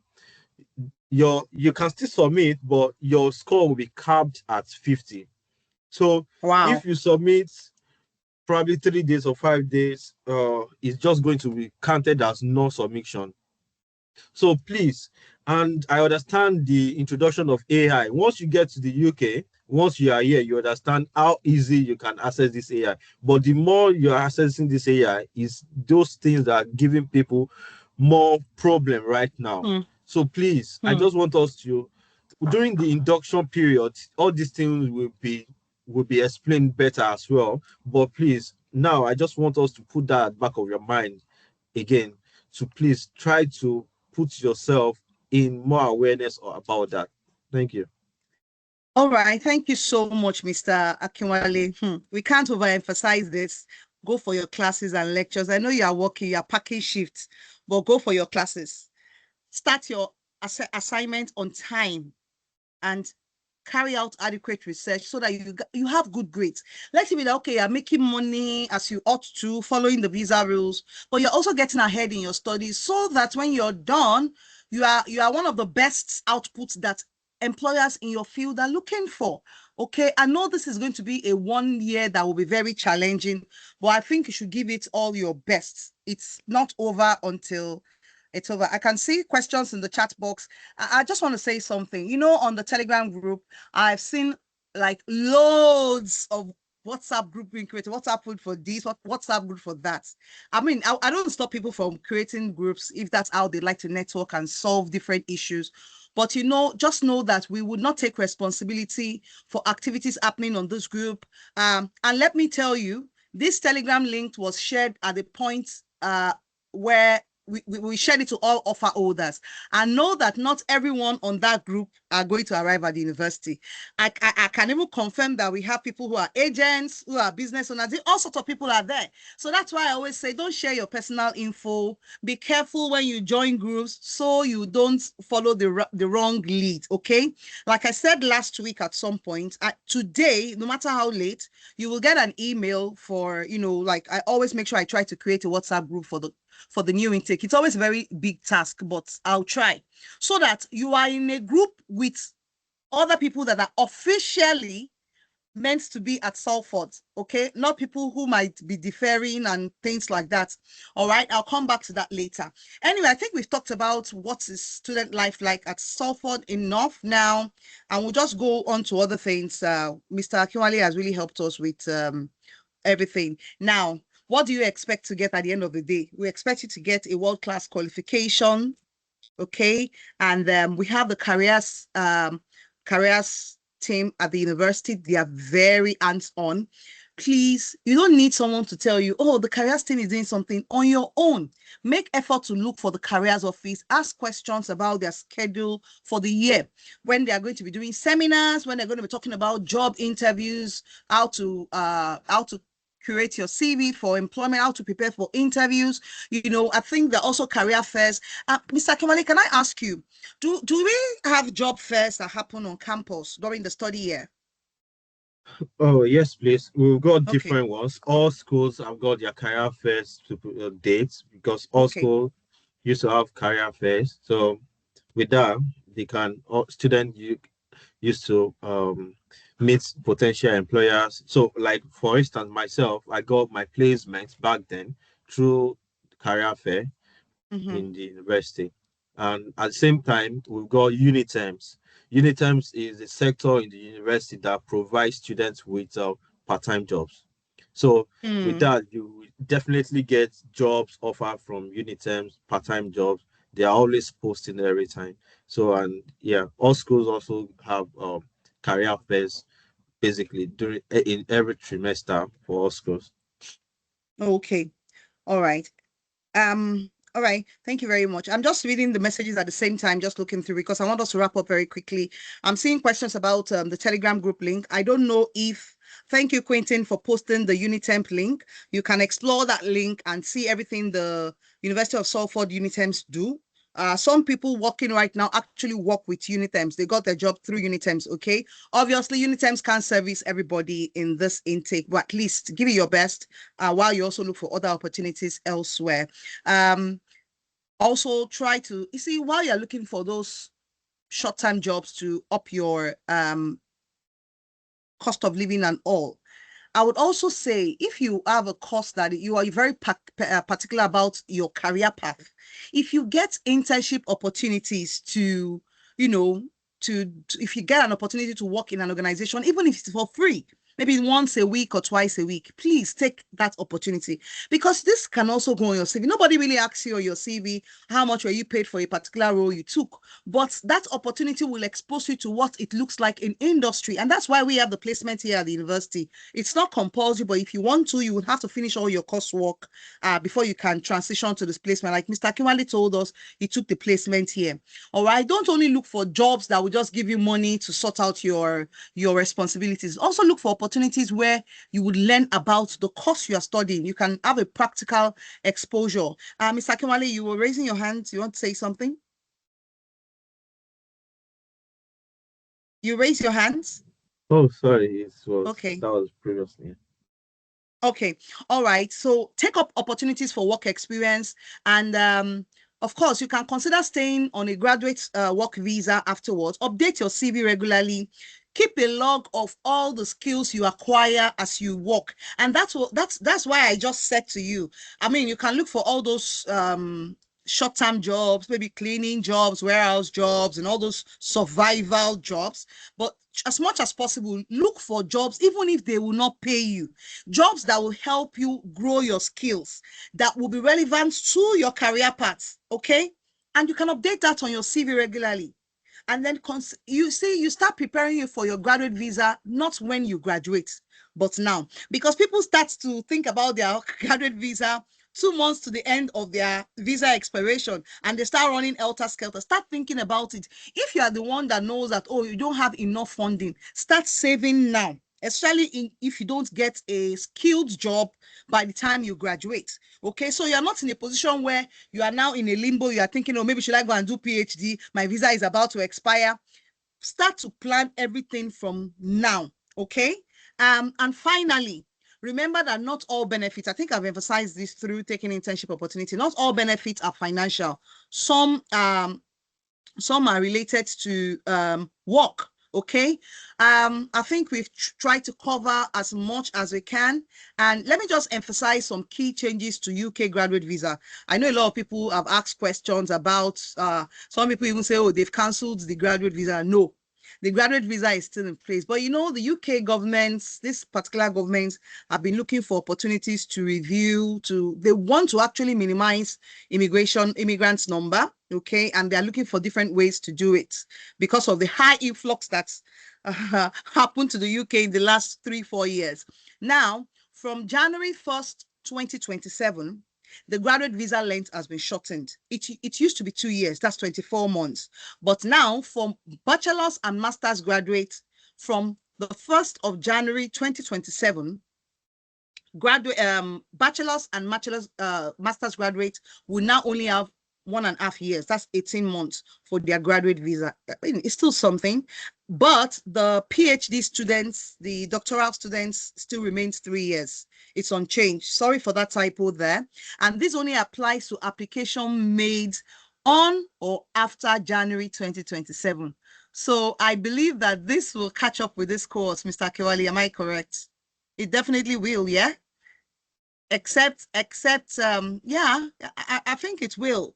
you can still submit, but your score will be capped at 50. So if you submit probably 3 days or 5 days, it's just going to be counted as no submission. So please, and I understand the introduction of AI. Once you get to the UK, once you are here, you understand how easy you can access this AI. But the more you're accessing this AI, is those things that are giving people more problem right now. So please, I just want us to, during the induction period, all these things will be explained better as well. But please, now I just want us to put that at the back of your mind again, to please try to put yourself in more awareness about that. Thank you. All right. Thank you so much, Mr. Akinwale. We can't overemphasize this. Go for your classes and lectures. I know you are working, you are packing shifts, but go for your classes. Start your assignment on time and carry out adequate research so that you have good grades. Let's be like, okay, you're making money as you ought to, following the visa rules, but you're also getting ahead in your studies so that when you're done, you are one of the best outputs that employers in your field are looking for. Okay, I know this is going to be a 1 year that will be very challenging, but I think you should give it all your best. It's not over until it's over. I can see questions in the chat box. I just want to say something. On the Telegram group, I've seen like loads of WhatsApp group being created. WhatsApp group for this, WhatsApp group for that. I mean, I don't stop people from creating groups if that's how they like to network and solve different issues. But just know that we would not take responsibility for activities happening on this group. And let me tell you, this Telegram link was shared at the point where we shared it to all offer holders. I know that not everyone on that group are going to arrive at the university. I can even confirm that we have people who are agents, who are business owners, all sorts of people are there. So that's why I always say, don't share your personal info. Be careful when you join groups so you don't follow the wrong lead, okay? Like I said last week at some point, today, no matter how late, you will get an email for, like I always make sure I try to create a WhatsApp group for the new intake. It's always a very big task, but I'll try so that you are in a group with other people that are officially meant to be at Salford, okay? Not people who might be deferring and things like that. All right, I'll come back to that later. Anyway, I think we've talked about what is student life like at Salford enough now, and we'll just go on to other things. Mr. Akinwale has really helped us with everything. Now, what do you expect to get at the end of the day? We expect you to get a world-class qualification, okay? And we have the careers team at the university. They are very hands-on. Please, you don't need someone to tell you, oh, the careers team is doing something on your own. Make effort to look for the careers office, ask questions about their schedule for the year, when they are going to be doing seminars, when they're going to be talking about job interviews, how to curate your CV for employment, how to prepare for interviews. I think there are also career fairs. Mr. Kimali, can I ask you, do we have job fairs that happen on campus during the study year? Oh, yes, please. We've got Okay. different ones. All schools have got their career fairs dates because all Okay. schools used to have career fairs. So with that, students used to meet potential employers. So, like for instance, myself, I got my placement back then through career fair in the university. And at the same time, we've got Uniterms. Uniterms is a sector in the university that provides students with part-time jobs. So with that, you will definitely get jobs offered from Uniterms, part-time jobs. They are always posting every time. So, and yeah, all schools also have career fairs basically in every trimester for all schools. Okay. All right. All right. Thank you very much. I'm just reading the messages at the same time, just looking through because I want us to wrap up very quickly. I'm seeing questions about the Telegram group link. I don't know if, thank you, Quentin, for posting the Unitemp link. You can explore that link and see everything the University of Salford Unitemps do. Some people working right now actually work with Unitems. They got their job through Unitems, okay? Obviously, Unitems can't service everybody in this intake, but at least give it your best while you also look for other opportunities elsewhere. Also try to, while you're looking for those short-term jobs to up your cost of living and all, I would also say if you have a course that you are very particular about your career path, if you get internship opportunities if you get an opportunity to work in an organization, even if it's for free, maybe once a week or twice a week, please take that opportunity, because this can also go on your CV. Nobody really asks you on your CV how much were you paid for a particular role you took, but that opportunity will expose you to what it looks like in industry. And that's why we have the placement here at the university. It's not compulsory, but if you want to, you would have to finish all your coursework before you can transition to this placement. Like Mr. Kimwale told us, he took the placement here. All right, don't only look for jobs that will just give you money to sort out your responsibilities. Also look for opportunities where you would learn about the course you are studying. You can have a practical exposure. Mr. Kimwale, you were raising your hand. You want to say something? You raise your hands. Oh, sorry, Okay. that was previously. Okay. All right. So take up opportunities for work experience. And of course, you can consider staying on a graduate work visa afterwards. Update your CV regularly. Keep a log of all the skills you acquire as you work. And that's why I just said to you, I mean, you can look for all those short-term jobs, maybe cleaning jobs, warehouse jobs, and all those survival jobs. But as much as possible, look for jobs, even if they will not pay you, jobs that will help you grow your skills, that will be relevant to your career path. Okay. And you can update that on your CV regularly. And then you see, you start preparing you for your graduate visa, not when you graduate, but now, because people start to think about their graduate visa 2 months to the end of their visa expiration, and they start running helter skelter. Start thinking about it. If you are the one that knows that, oh, you don't have enough funding, start saving now, especially if you don't get a skilled job by the time you graduate. Okay, so you're not in a position where you are now in a limbo. You are thinking, oh, maybe should I go and do PhD? My visa is about to expire. Start to plan everything from now. Okay. And finally, remember that not all benefits, I think I've emphasized this through taking internship opportunity, not all benefits are financial. Some are related to work. Okay. I think we've tried to cover as much as we can. And let me just emphasize some key changes to UK graduate visa. I know a lot of people have asked questions about, some people even say, oh, they've cancelled the graduate visa. No, the graduate visa is still in place. But you know, the UK governments, this particular governments, have been looking for opportunities to review, they want to actually minimize immigrants number. Okay, and they're looking for different ways to do it because of the high influx that's happened to the UK in the last 3-4 years. Now, from January 1st, 2027, the graduate visa length has been shortened. It used to be 2 years, that's 24 months. But now, for bachelor's and master's graduates, from the 1st of January 2027, bachelor's and master's graduates will now only have 1.5 years. That's 18 months for their graduate visa. I mean, it's still something, but the PhD students, the doctoral students, still remains 3 years. It's unchanged. Sorry for that typo there. And this only applies to application made on or after January 2027. So I believe that this will catch up with this course, Mr. Kewali. Am I correct? It definitely will, yeah? Except yeah, I think it will,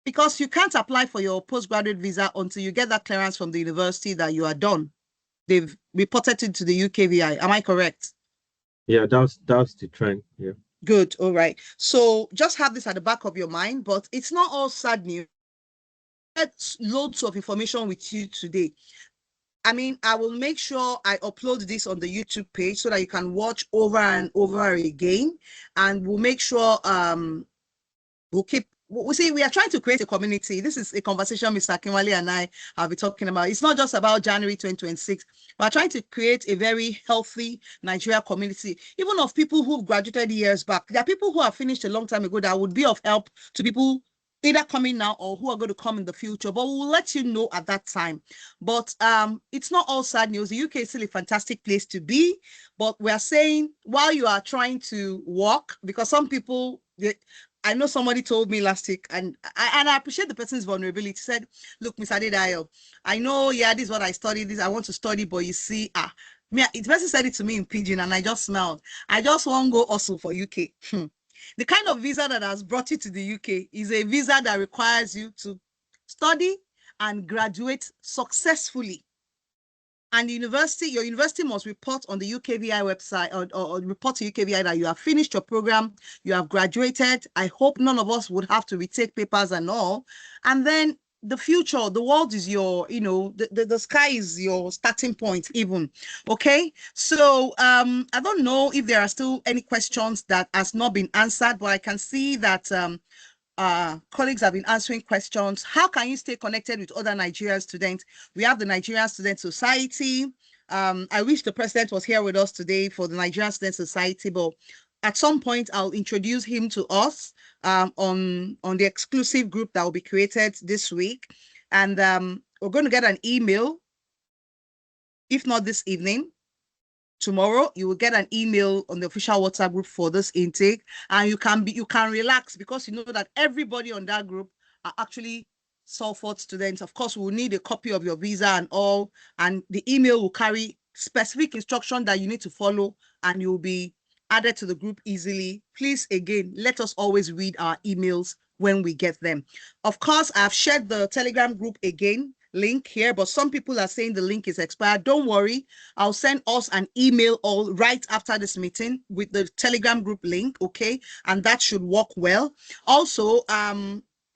because you can't apply for your postgraduate visa until you get that clearance from the university that you are done. They've reported it to the UKVI. Am I correct? Yeah, that's the trend. Yeah. Good. All right. So just have this at the back of your mind, but it's not all sad news. Loads of information with you today. I mean, I will make sure I upload this on the YouTube page so that you can watch over and over again. And we'll make sure we see, we are trying to create a community. This is a conversation Mr. Kinwale and I have been talking about. It's not just about January 2026. We're trying to create a very healthy Nigeria community, even of people who've graduated years back. There are people who have finished a long time ago that would be of help to people either coming now or who are going to come in the future, but we'll let you know at that time. But it's not all sad news. The UK is still a fantastic place to be, but we are saying while you are trying to walk, because some people, I know somebody told me last week, and I appreciate the person's vulnerability. Said, look, Miss Adedayo, I know, yeah, this is what I studied, this I want to study, but you see, the person said it to me in Pidgin, and I just smiled. I just want to go also for UK. The kind of visa that has brought you to the UK is a visa that requires you to study and graduate successfully. And your university must report on the UKVI website or report to UKVI that you have finished your program, you have graduated. I hope none of us would have to retake papers and all. And then the future, the world is your, the sky is your starting point even. Okay. So I don't know if there are still any questions that has not been answered, but I can see that colleagues have been answering questions. How can you stay connected with other Nigerian students? We have the Nigerian Student Society. I wish the president was here with us today for the Nigerian Student Society, but at some point I'll introduce him to us on the exclusive group that will be created this week. And we're going to get an email, if not this evening, tomorrow you will get an email on the official WhatsApp group for this intake, and you can relax because you know that everybody on that group are actually Salford students. Of course, we will need a copy of your visa and all, and the email will carry specific instruction that you need to follow, and you'll be added to the group easily. Please, again, let us always read our emails when we get them. Of course, I've shared the Telegram group again link here, but some people are saying the link is expired. Don't worry, I'll send us an email all right after this meeting with the Telegram group link, okay? And that should work well. Also,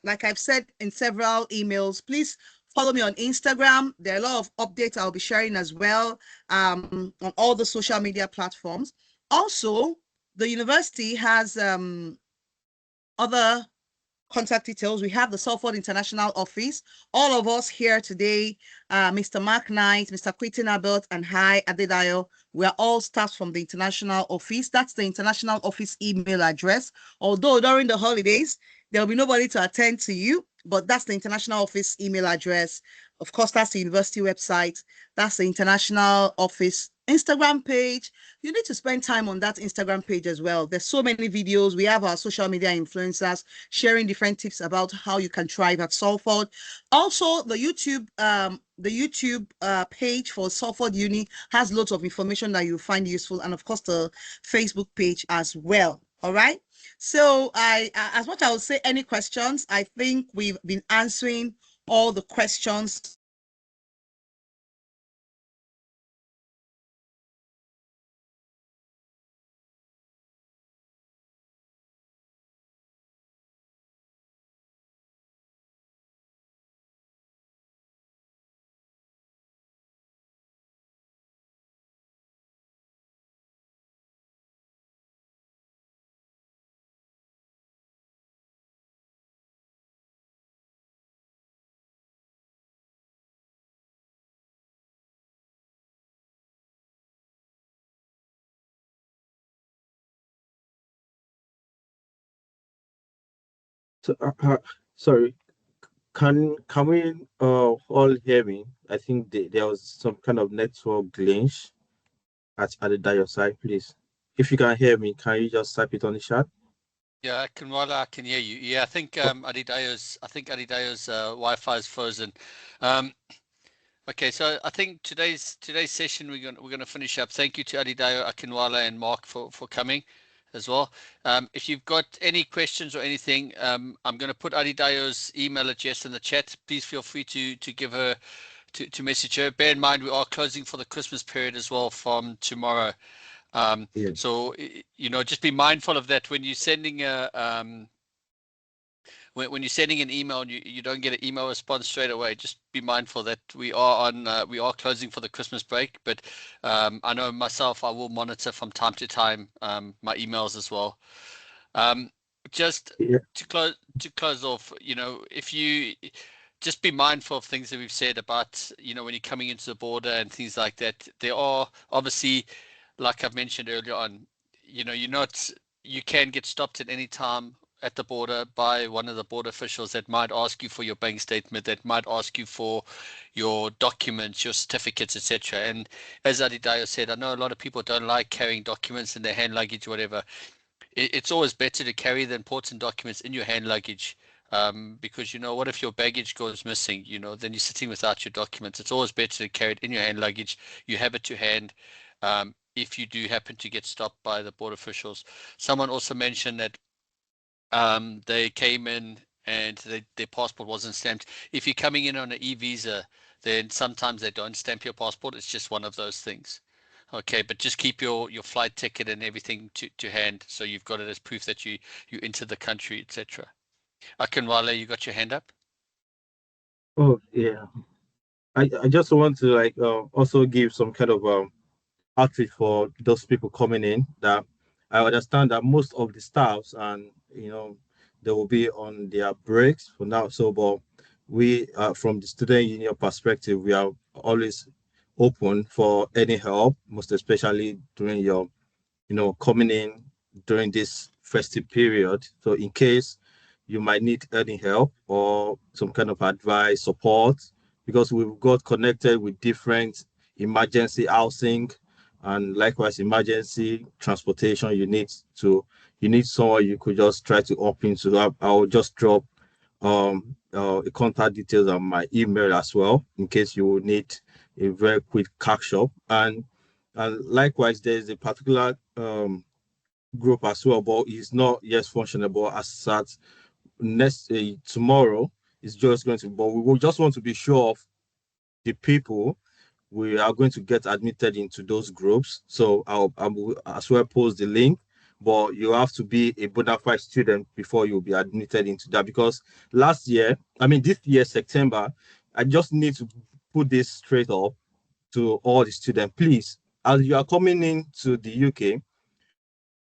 like I've said in several emails, please follow me on Instagram. There are a lot of updates I'll be sharing as well on all the social media platforms. Also, the university has other contact details. We have the Salford International Office. All of us here today, Mr. Mark Knight, Mr. Quintin Abbott, and Hi Adedayo, we are all staff from the International Office. That's the International Office email address. Although during the holidays, there'll be nobody to attend to you, but that's the International Office email address. Of course, that's the university website. That's the International Office Instagram page. You need to spend time on that Instagram page as well. There's so many videos. We have our social media influencers sharing different tips about how you can thrive at Salford. Also, the YouTube page for Salford Uni has lots of information that you'll find useful, and of course the Facebook page as well. All right. So as much as I would say any questions, I think we've been answering all the questions. So, sorry, can we all hear me? I think there was some kind of network glitch at the dial side, please. If you can hear me, can you just type it on the chat? Yeah, I can hear you. Yeah, I think Adidayo's Wi-Fi is frozen. Okay, so I think today's session we're gonna finish up. Thank you to Adidayo, Akinwala, and Mark for coming as well. If you've got any questions or anything, I'm going to put Adidayo's email address in the chat. Please feel free to give her to message her. Bear in mind we are closing for the Christmas period as well from tomorrow. Yeah. So just be mindful of that when you're sending a when you're sending an email and you don't get an email response straight away. Just be mindful that we are closing for the Christmas break, but I know myself, I will monitor from time to time my emails as well. Just Yeah. to close off, if you just be mindful of things that we've said about, when you're coming into the border and things like that. There are obviously, like I've mentioned earlier on, you can get stopped at any time at the border by one of the border officials that might ask you for your bank statement, that might ask you for your documents, your certificates, etc. And as Adidayo said, I know a lot of people don't like carrying documents in their hand luggage or whatever. It's always better to carry the important documents in your hand luggage, because what if your baggage goes missing? Then you're sitting without your documents. It's always better to carry it in your hand luggage. You have it to hand if you do happen to get stopped by the border officials. Someone also mentioned that they came in and their passport wasn't stamped. If you're coming in on an e-visa, then sometimes they don't stamp your passport. It's just one of those things. Okay, but just keep your flight ticket and everything to hand, so you've got it as proof that you entered the country, etc. Akinwale, you got your hand up? Oh yeah. I just want to also give some kind of outreach for those people coming in, that I understand that most of the staffs and they will be on their breaks for now. So, but we from the student union perspective, we are always open for any help, most especially during your coming in during this festive period. So in case you might need any help or some kind of advice, support, because we've got connected with different emergency housing and likewise emergency transportation you need someone you could just try to opt into. I'll just drop the contact details on my email as well in case you will need a very quick catch up. And likewise, there's a particular group as well, but it's not yet functionable as such. Next tomorrow is just going to, but we will just want to be sure of the people we are going to get admitted into those groups. So I will as well post the link, but you have to be a bona fide student before you'll be admitted into that. Because this year, September, I just need to put this straight up to all the students. Please, as you are coming into the UK,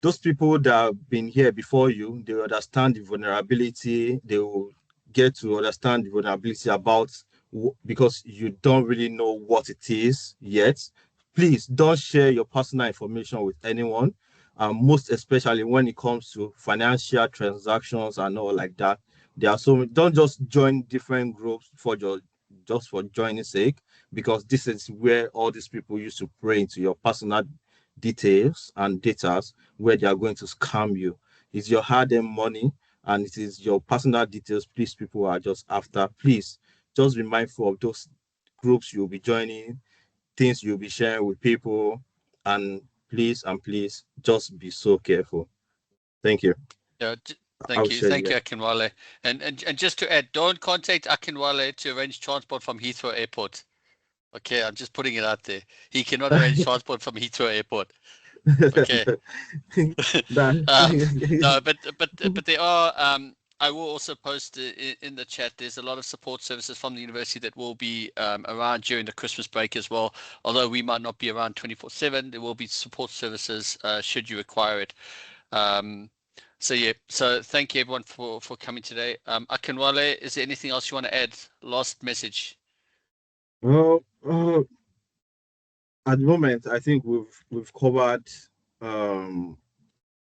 those people that have been here before you, they understand the vulnerability. They will get to understand the vulnerability about because you don't really know what it is yet. Please don't share your personal information with anyone, most especially when it comes to financial transactions and all like that. There are don't just join different groups for just for joining sake, because this is where all these people used to pray into your personal details and data, where they are going to scam you. It's your hard-earned money and it is your personal details. Please, people are just after. Please, just be mindful of those groups you'll be joining, things you'll be sharing with people, and please, just be so careful. Thank you. Yeah, I'll thank you. share. Thank Yeah. you, Akinwale. And just to add, don't contact Akinwale to arrange transport from Heathrow Airport. Okay, I'm just putting it out there. He cannot arrange transport from Heathrow Airport. Okay. No, but there are. I will also post in the chat. There's a lot of support services from the university that will be around during the Christmas break as well. Although we might not be around 24/7, there will be support services should you require it. So yeah. So thank you everyone for coming today. Akinwale, is there anything else you want to add? Last message. Well, at the moment, I think we've covered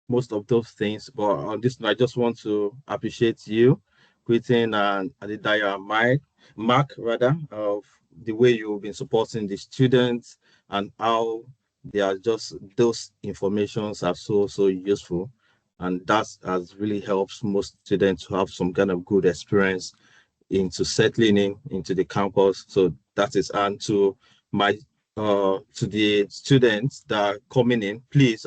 most of those things. But on this, I just want to appreciate you, Quentin and Adidaya, Mark rather, of the way you've been supporting the students and how they are just those informations are so useful. And that has really helps most students to have some kind of good experience into settling in into the campus. So that is, and my to the students that are coming in, please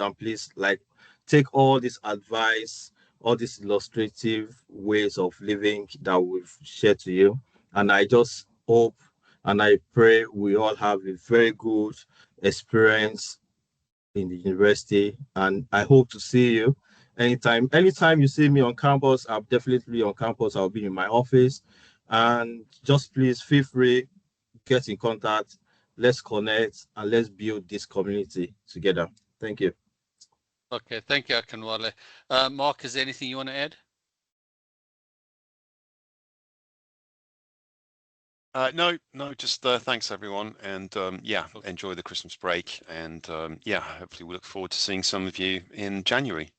like take all this advice, all these illustrative ways of living that we've shared to you. And I just hope and I pray we all have a very good experience in the university. And I hope to see you anytime you see me on campus. I'll definitely be on campus. I'll be in my office, and just please feel free, get in contact, let's connect and let's build this community together. Thank you. Okay, thank you, Akinwale. Mark, is there anything you want to add? No, just thanks everyone, and enjoy the Christmas break, and hopefully we look forward to seeing some of you in January.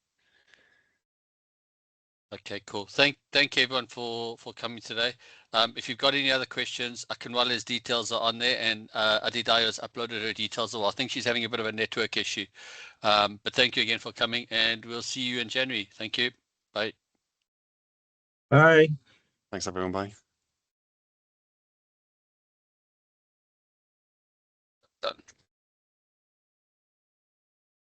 Okay, cool. Thank you everyone for coming today. If you've got any other questions, Akinwale's details are on there, and Adidayo's uploaded her details as well. I think she's having a bit of a network issue. But thank you again for coming, and we'll see you in January. Thank you. Bye. Bye. Thanks everyone. Bye. Done.